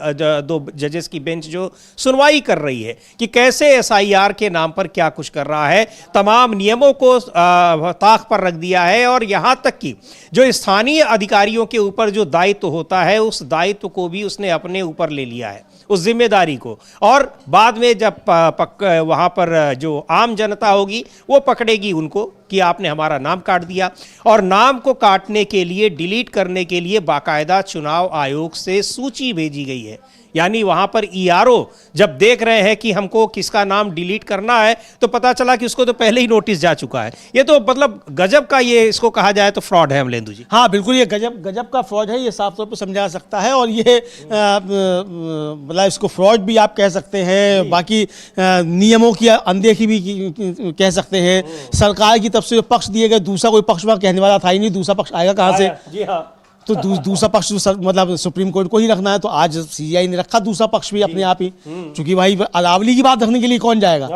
2 जजेस की बेंच जो सुनवाई कर रही है कि कैसे एसआईआर के नाम पर क्या कुछ कर रहा है, तमाम नियमों को ताक पर रख दिया है और यहां तक कि जो स्थानीय अधिकारियों के ऊपर जो दायित्व होता है उस दायित्व को भी उसने अपने ऊपर ले लिया है, उस जिम्मेदारी को। और बाद में जब वहां पर जो आम जनता होगी वो पकड़ेगी उनको कि आपने हमारा नाम काट दिया, और नाम को काटने के लिए, डिलीट करने के लिए बाकायदा चुनाव आयोग से सूची भेजी गई है। यानी वहां पर ईआरओ जब देख रहे हैं कि हमको किसका नाम डिलीट करना है तो पता चला कि उसको तो पहले ही नोटिस जा चुका है। ये तो मतलब गजब का, ये इसको कहा जाए तो फ्रॉड है अमलेंदु जी। हाँ बिल्कुल, ये गजब का फ्रॉड है, ये साफ तौर पर समझा जा सकता है। और ये मतलब इसको फ्रॉड भी आप कह सकते हैं, बाकी नियमों की अनदेखी भी कह सकते हैं। सरकार की तरफ से जो पक्ष दिए गए, दूसरा कोई पक्ष वहाँ कहने वाला था ही नहीं, दूसरा पक्ष आएगा कहाँ से? जी हाँ, तो दूसरा पक्ष मतलब सुप्रीम कोर्ट को ही रखना है, तो आज सीजीआई ने रखा दूसरा पक्ष भी अपने आप ही, क्योंकि भाई अरावली की बात रखने के लिए कौन जाएगा?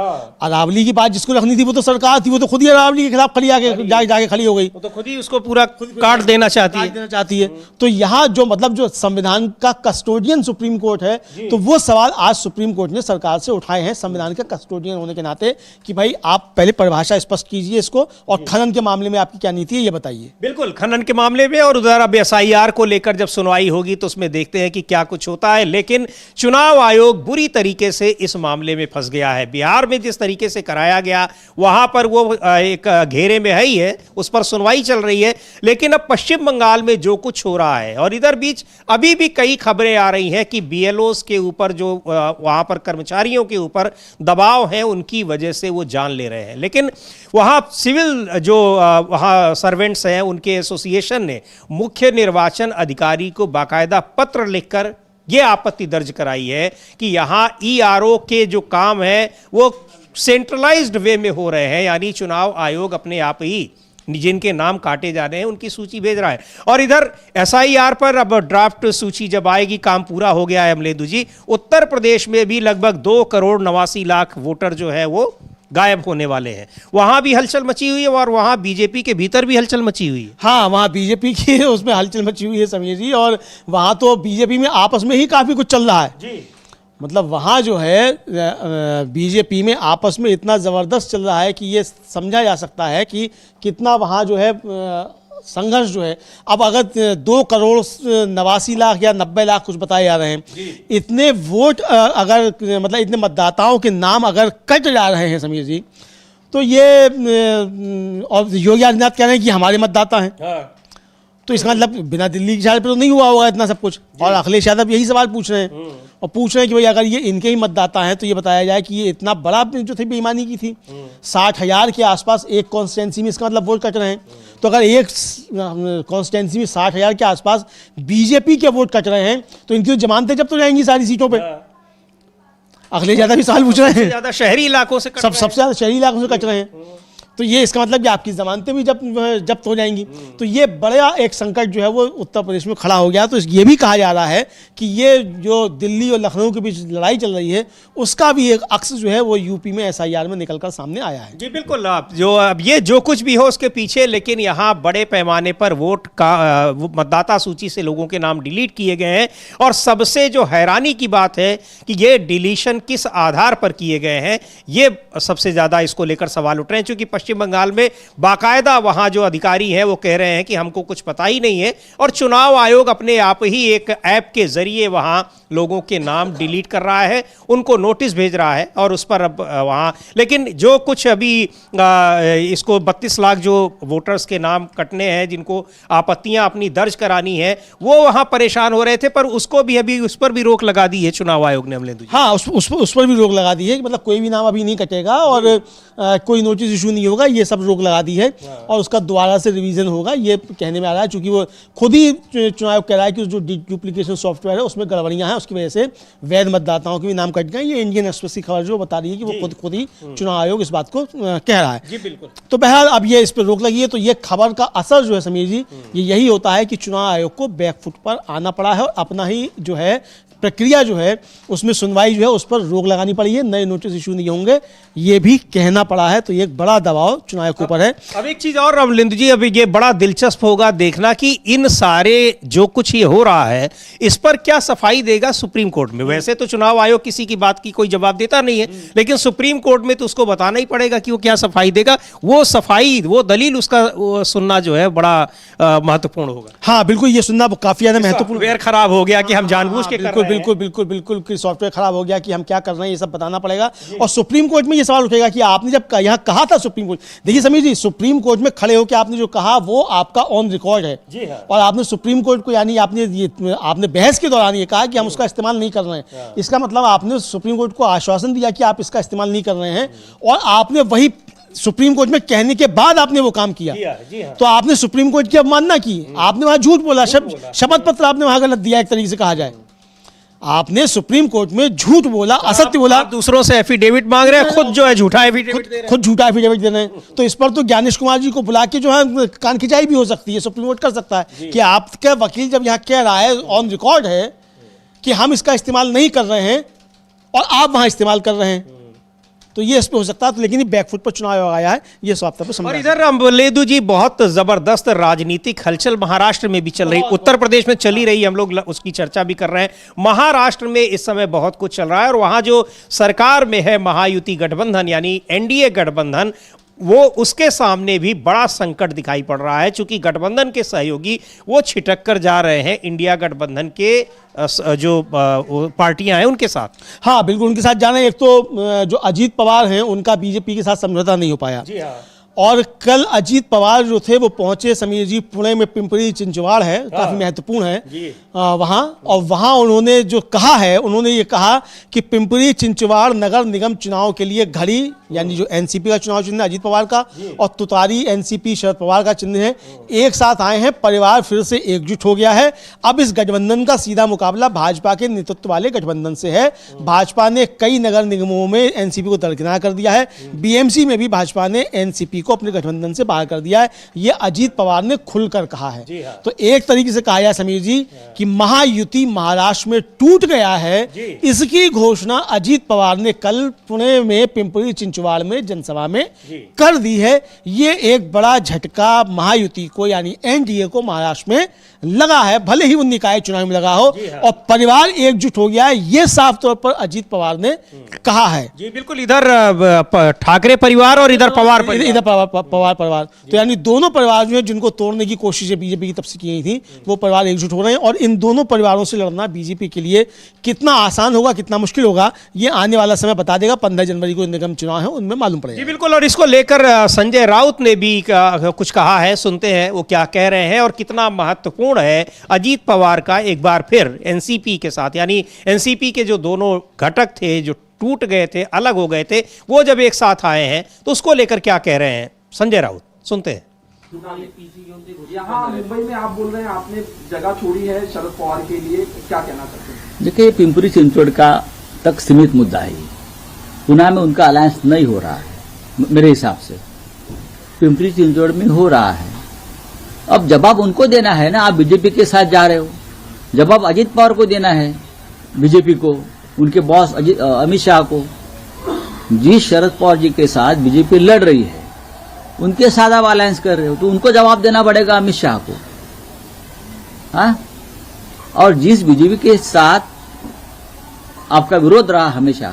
अरावली की बात जिसको रखनी थी वो तो सरकार थी, वो तो खुद ही अरावली के खिलाफ खड़ी आके जाके खड़ी हो गई, वो तो खुद ही उसको पूरा काट देना चाहती है। तो यहाँ जो मतलब जो संविधान का कस्टोडियन सुप्रीम कोर्ट है, तो वो सवाल आज सुप्रीम कोर्ट ने सरकार से उठाए हैं संविधान के कस्टोडियन होने के नाते कि भाई आप पहले परिभाषा स्पष्ट कीजिए इसको, और खनन के मामले में आपकी क्या नीति है ये बताइए। बिल्कुल, खनन के मामले में और उधर अब एसआईआर को लेकर जब सुनवाई होगी तो उसमें देखते हैं कि क्या कुछ होता है। लेकिन चुनाव आयोग बुरी तरीके से इस मामले में फंस गया है। बिहार में जिस तरीके से कराया गया वहां पर वो एक घेरे में है ही है, उस पर सुनवाई चल रही है। लेकिन अब पश्चिम बंगाल में जो कुछ हो रहा है, और इधर बीच अभी भी कई खबरें आ रही हैं कि बीएलओस के ऊपर जो वहां पर कर्मचारियों के ऊपर दबाव है उनकी वजह से वो जान ले रहे हैं। लेकिन वहां सिविल जो वहां सर्वेंट्स हैं उनके एसोसिएशन ने मुख्य निर्वाचन अधिकारी को बाकायदा पत्र लिखकर यह आपत्ति दर्ज कराई है कि यहां ईआरओ के जो काम है वो सेंट्रलाइज्ड वे में हो रहे हैं, यानी चुनाव आयोग अपने आप ही जिनके नाम काटे जा रहे हैं उनकी सूची भेज रहा है। और इधर एसआईआर पर अब ड्राफ्ट सूची जब आएगी, काम पूरा हो गया है अमलेंदु जी, उत्तर प्रदेश में भी लगभग 2,89,00,000 वोटर जो है वो गायब होने वाले हैं। वहां भी हलचल मची हुई है और वहां बीजेपी के भीतर भी हलचल मची हुई है। हाँ, वहाँ बीजेपी की उसमें हलचल मची हुई है समीर जी, और वहाँ तो बीजेपी में आपस में ही काफ़ी कुछ चल रहा है जी। मतलब वहाँ जो है बीजेपी में आपस में इतना ज़बरदस्त चल रहा है कि ये समझा जा सकता है कि कितना वहाँ जो है संघर्ष जो है। अब अगर 2,89,00,000 या 90 लाख कुछ बताए जा रहे हैं, इतने वोट अगर मतलब इतने मतदाताओं के नाम अगर कट जा रहे हैं समीर जी, तो ये और योगी आदित्यनाथ कह रहे हैं कि हमारे मतदाता हैं। हाँ। तो इसका मतलब बिना दिल्ली के इशारे पर तो नहीं हुआ होगा इतना सब कुछ। और अखिलेश यादव यही सवाल पूछ रहे हैं और पूछ रहे हैं कि भाई अगर ये इनके ही मतदाता हैं तो ये बताया जाए कि ये इतना बड़ा जो थी बेईमानी की थी, 60,000 के आसपास एक कॉन्स्टिट्यूंसी में इसका मतलब वोट कट रहे हैं। तो अगर एक कॉन्स्टिट्यूंसी में 60,000 के आसपास बीजेपी के वोट कट रहे हैं तो इनकी तो जमानतें जब तो जाएंगी सारी सीटों पर। अखिलेश यादव भी सवाल पूछ रहे हैं, ज्यादा शहरी इलाकों से सबसे ज्यादा शहरी इलाकों से कट रहे हैं। तो ये इसका मतलब कि आपकी जमानतें भी जब्त हो जाएंगी। तो ये बड़ा एक संकट जो है वो उत्तर प्रदेश में खड़ा हो गया। तो ये भी कहा जा रहा है कि ये जो दिल्ली और लखनऊ के बीच लड़ाई चल रही है उसका भी एक अक्स जो है वो यूपी में SIR में निकलकर सामने आया है। जी बिल्कुल, अब ये जो कुछ भी हो उसके पीछे, लेकिन यहाँ बड़े पैमाने पर वोट का मतदाता सूची से लोगों के नाम डिलीट किए गए हैं। और सबसे जो हैरानी की बात है कि ये डिलीशन किस आधार पर किए गए हैं, ये सबसे ज़्यादा इसको लेकर सवाल उठ रहे हैं। क्योंकि पश्चिम बंगाल में बाकायदा वहाँ जो अधिकारी हैं वो कह रहे हैं कि हमको कुछ पता ही नहीं है, और चुनाव आयोग अपने आप ही एक ऐप के जरिए वहाँ लोगों के नाम डिलीट कर रहा है, उनको नोटिस भेज रहा है। और उस पर अब वहाँ, लेकिन जो कुछ अभी इसको 32 लाख जो वोटर्स के नाम कटने हैं, जिनको आपत्तियां अपनी दर्ज करानी है, वो वहाँ परेशान हो रहे थे, पर उसको भी अभी उस पर भी रोक लगा दी है चुनाव आयोग ने। अमलेंदु जी, हाँ, उस पर भी रोक लगा दी है कि मतलब कोई भी नाम अभी नहीं कटेगा और कोई नोटिस इशू नहीं होगा, ये सब रोक लगा दी है। और उसका दोबारा से रिवीजन होगा, ये कहने में आ रहा है। चूंकि वो खुद ही चुनाव आयोग कह रहा है कि जो डुप्लीकेशन सॉफ्टवेयर है उसमें गड़बड़ियां हैं, उसकी वजह से वैध मतदाताओं के भी नाम कट गए। ये इंडियन एक्सप्रेस की खबर जो बता रही है कि वो खुद ही चुनाव आयोग इस बात को कह रहा है। जी बिल्कुल। तो बहरहाल अब ये इस पर रोक लगी है। तो ये खबर का असर जो है समीर जी, ये यही होता है कि चुनाव आयोग को बैकफुट पर आना पड़ा है और अपना ही जो है प्रक्रिया जो है उसमें सुनवाई जो है उस पर रोक लगानी पड़ी है। नए नोटिस इशू नहीं होंगे, ये भी कहना पड़ा है। तो ये एक बड़ा दबाव चुनाव आयोग के ऊपर है। अब एक चीज और अमलेंदु जी, अभी ये बड़ा दिलचस्प होगा देखना कि इन सारे जो कुछ ये हो रहा है इस पर क्या सफाई देगा सुप्रीम कोर्ट में। वैसे तो चुनाव आयोग किसी की बात की कोई जवाब देता नहीं है, लेकिन सुप्रीम कोर्ट में तो उसको बताना ही पड़ेगा कि वो क्या सफाई देगा। वो सफाई, वो दलील उसका सुनना जो है बड़ा महत्वपूर्ण होगा। हाँ बिल्कुल, ये सुनना काफी ज्यादा महत्वपूर्ण। सॉफ्टवेयर खराब हो गया कि हम जानबूझ के कर रहे हैं। बिल्कुल बिल्कुल बिल्कुल कि सॉफ्टवेयर खराब हो गया कि हम क्या कर रहे हैं, ये सब बताना पड़ेगा। और सुप्रीम कोर्ट में ये सवाल उठेगा कि आपने जब यहाँ कहा था सुप्रीम कोर्ट, देखिए समीर जी, सुप्रीम कोर्ट में खड़े होकर आपने जो कहा वो आपका ऑन रिकॉर्ड है। जी हाँ। और आपने सुप्रीम कोर्ट को, यानी आपने बहस के दौरान ये कहा कि हम उसका इस्तेमाल नहीं कर रहे हैं। इसका मतलब आपने सुप्रीम कोर्ट को आश्वासन दिया कि आप इसका इस्तेमाल नहीं कर रहे हैं, और आपने वही सुप्रीम कोर्ट में कहने के बाद आपने वो काम किया। जी हाँ। तो आपने सुप्रीम कोर्ट की अवमानना की, आपने वहां झूठ बोला, शपथ पत्र आपने वहां गलत दिया, एक तरीके से कहा जाए। आपने सुप्रीम कोर्ट में झूठ बोला, असत्य बोला। दूसरों से एफिडेविट मांग रहे हैं, खुद जो है झूठा एफिडेविट दे रहे हैं। खुद झूठा एफिडेविट दे रहे हैं। तो इस पर तो ज्ञानेश कुमार जी को बुला के जो है कान खिंचाई भी हो सकती है, सुप्रीम कोर्ट कर सकता है कि आपका वकील जब यहाँ कह रहा है, ऑन रिकॉर्ड है कि हम इसका इस्तेमाल नहीं कर रहे हैं और आप वहां इस्तेमाल कर रहे हैं, तो ये इस पे हो सकता है। तो लेकिन बैकफुट पर चुनाव आया है, ये स्वास्थ्य पर समझ। और इधर अमलेंदु जी, बहुत जबरदस्त राजनीतिक हलचल महाराष्ट्र में भी चल रही, उत्तर प्रदेश में चली रही, हम लोग उसकी चर्चा भी कर रहे हैं। महाराष्ट्र में इस समय बहुत कुछ चल रहा है, और वहां जो सरकार में है महायुति गठबंधन यानी NDA गठबंधन, वो उसके सामने भी बड़ा संकट दिखाई पड़ रहा है। चूंकि गठबंधन के सहयोगी वो छिटक कर जा रहे हैं इंडिया गठबंधन के जो पार्टियां हैं उनके साथ। हाँ बिल्कुल, उनके साथ जाना। एक तो जो अजीत पवार हैं उनका बीजेपी के साथ समझौता नहीं हो पाया। जी हाँ। और कल अजीत पवार जो थे वो पहुंचे समीर जी पुणे में, पिंपरी चिंचवाड़ है, काफी महत्वपूर्ण है वहाँ। और वहाँ उन्होंने जो कहा है, उन्होंने ये कहा कि पिंपरी चिंचवाड़ नगर निगम चुनाव के लिए घड़ी, यानी जो एनसीपी का चुनाव चिन्ह है अजीत पवार का, और तुतारी एनसीपी शरद पवार का चिन्ह है, एक साथ आए हैं। परिवार फिर से एकजुट हो गया है। अब इस गठबंधन का सीधा मुकाबला भाजपा के नेतृत्व वाले गठबंधन से है। भाजपा ने कई नगर निगमों में एनसीपी को दरकिनार कर दिया है। बीएमसी में भी भाजपा ने एनसीपी को अपने गठबंधन से बाहर कर दिया है। ये अजीत पवार ने खुलकर कहा है। तो एक तरीके से कहा जाए समीर जी कि महायुति महाराष्ट्र में टूट गया है। इसकी घोषणा अजीत पवार ने कल पुणे में पिंपरी चिंचवाड़ में जनसभा में कर दी है। ये एक बड़ा झटका महायुति को, यानी एनडीए को महाराष्ट्र में लगा है, भले ही वो निकाय चुनाव में लगा हो। और परिवार एकजुट हो गया है, ये साफ तौर पर अजीत पवार ने कहा है। जी बिल्कुल, इधर ठाकरे परिवार और इधर पवार परिवार, तो यानी दोनों परिवार जो है जिनको तोड़ने की कोशिशें बीजेपी की तरफ से की गई थी, वो परिवार एकजुट हो रहे हैं। और इन दोनों परिवारों से लड़ना बीजेपी के लिए कितना आसान होगा, कितना मुश्किल होगा, ये आने वाला समय बता देगा। 15 जनवरी को निगम चुनाव है, उनमें मालूम पड़ेगा। जी बिल्कुल, और इसको लेकर संजय राउत ने भी कुछ कहा है, सुनते हैं वो क्या कह रहे हैं और कितना महत्वपूर्ण है अजीत पवार का एक बार फिर एनसीपी के साथ, यानी एनसीपी के जो दोनों घटक थे जो टूट गए थे, अलग हो गए थे, वो जब एक साथ आए हैं तो उसको लेकर क्या कह रहे हैं संजय राउत, सुनते हैं। यहाँ मुंबई में आप बोल रहे हैं आपने जगह छोड़ी है शरद पवार के लिए, क्या कहना चाहते हैं? देखिए, पिंपरी चिंचवड़ का तक सीमित मुद्दा है। पुणे में उनका अलायंस नहीं हो रहा है मेरे हिसाब से, पिंपरी चिंचवड़ में हो रहा है। अब जवाब उनको देना है ना, आप बीजेपी के साथ जा रहे हो, जवाब अजित पवार को देना है, बीजेपी को, उनके बॉस अमित शाह को। जिस शरद पवार जी के साथ बीजेपी लड़ रही है उनके साथ आप अलायंस कर रहे हो, तो उनको जवाब देना पड़ेगा अमित शाह को। हाँ, और जिस बीजेपी के साथ आपका विरोध रहा हमेशा,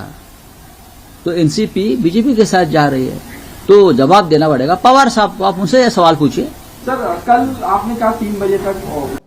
तो एनसीपी बीजेपी के साथ जा रही है, तो जवाब देना पड़ेगा पवार साहब को। आप उनसे सवाल पूछिए। सर, कल आपने कहा 3 बजे तक,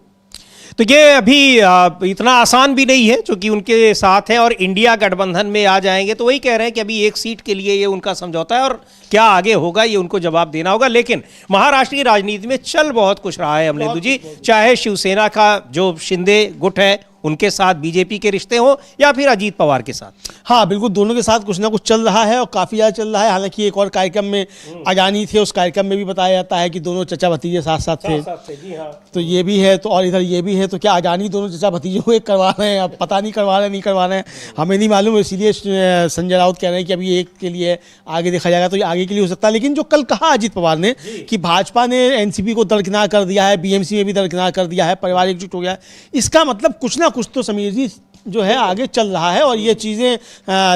तो ये अभी इतना आसान भी नहीं है क्योंकि उनके साथ है और इंडिया गठबंधन में आ जाएंगे, तो वही कह रहे हैं कि अभी एक सीट के लिए ये उनका समझौता है और क्या आगे होगा ये उनको जवाब देना होगा। लेकिन महाराष्ट्र की राजनीति में चल बहुत कुछ रहा है अमलेंदु जी, चाहे शिवसेना का जो शिंदे गुट है उनके साथ बीजेपी के रिश्ते हो या फिर अजीत पवार के साथ। हाँ बिल्कुल, दोनों के साथ कुछ ना कुछ चल रहा है और काफ़ी ज़्यादा चल रहा है। हालांकि एक और कार्यक्रम में अजानी थे, उस कार्यक्रम में भी बताया जाता है कि दोनों चचा भतीजे साथ साथ थे। जी हाँ। तो ये भी है, तो और इधर ये भी है। तो क्या अजानी दोनों चचा भतीजे को एक करवा रहे हैं? अब पता नहीं करवा रहे हैं नहीं करवा रहे हैं, हमें नहीं मालूम। इसीलिए संजय राउत कह रहे हैं कि अभी एक के लिए आगे देखा जाएगा, तो ये आगे के लिए हो सकता है। लेकिन जो कल कहा अजीत पवार ने कि भाजपा ने एनसीपी को दरकिनार कर दिया है, बीएमसी में भी दरकिनार कर दिया है, परिवार एकजुट हो गया है, इसका मतलब कुछ ना कुछ तो समीर जी जो है आगे चल रहा है। और ये चीज़ें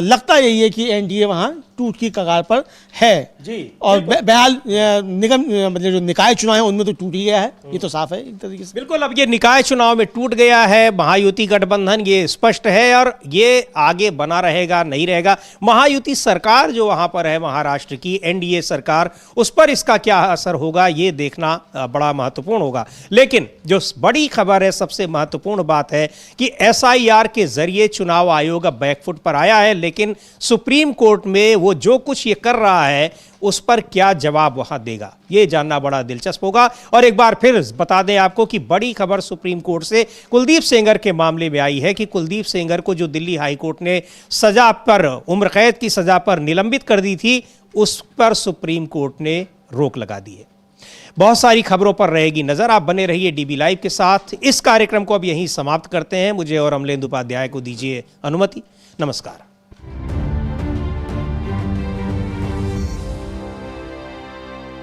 लगता यही है कि एनडीए वहाँ टूट की कगार पर है जी। और बहरहाल निगम मतलब जो निकाय चुनाव है उनमें तो टूट ही गया है, ये तो साफ है एक तरीके से। बिल्कुल, अब ये निकाय चुनाव में टूट गया है, महायुति गठबंधन ये स्पष्ट है और ये आगे बना रहेगा नहीं रहेगा। महायुति सरकार जो वहां पर है महाराष्ट्र की एनडीए सरकार, उस पर इसका क्या असर होगा ये देखना बड़ा महत्वपूर्ण होगा। लेकिन जो बड़ी खबर है, सबसे महत्वपूर्ण बात है कि एसआईआर के जरिए चुनाव आयोग अब बैकफुट पर आया है, लेकिन सुप्रीम कोर्ट में वो जो कुछ ये कर रहा है उस पर क्या जवाब वहां देगा ये जानना बड़ा दिलचस्प होगा। और एक बार फिर बता दें आपको कि बड़ी खबर सुप्रीम कोर्ट से कुलदीप सेंगर के मामले में आई है कि कुलदीप सेंगर को जो दिल्ली हाई कोर्ट ने सजा पर, उम्र कैद की सजा पर निलंबित कर दी थी, उस पर सुप्रीम कोर्ट ने रोक लगा दी है। बहुत सारी खबरों पर रहेगी नजर, आप बने रहिए डीबी लाइव के साथ। इस कार्यक्रम को अब यहीं समाप्त करते हैं। मुझे और अमलेंदु उपाध्याय को दीजिए अनुमति। नमस्कार।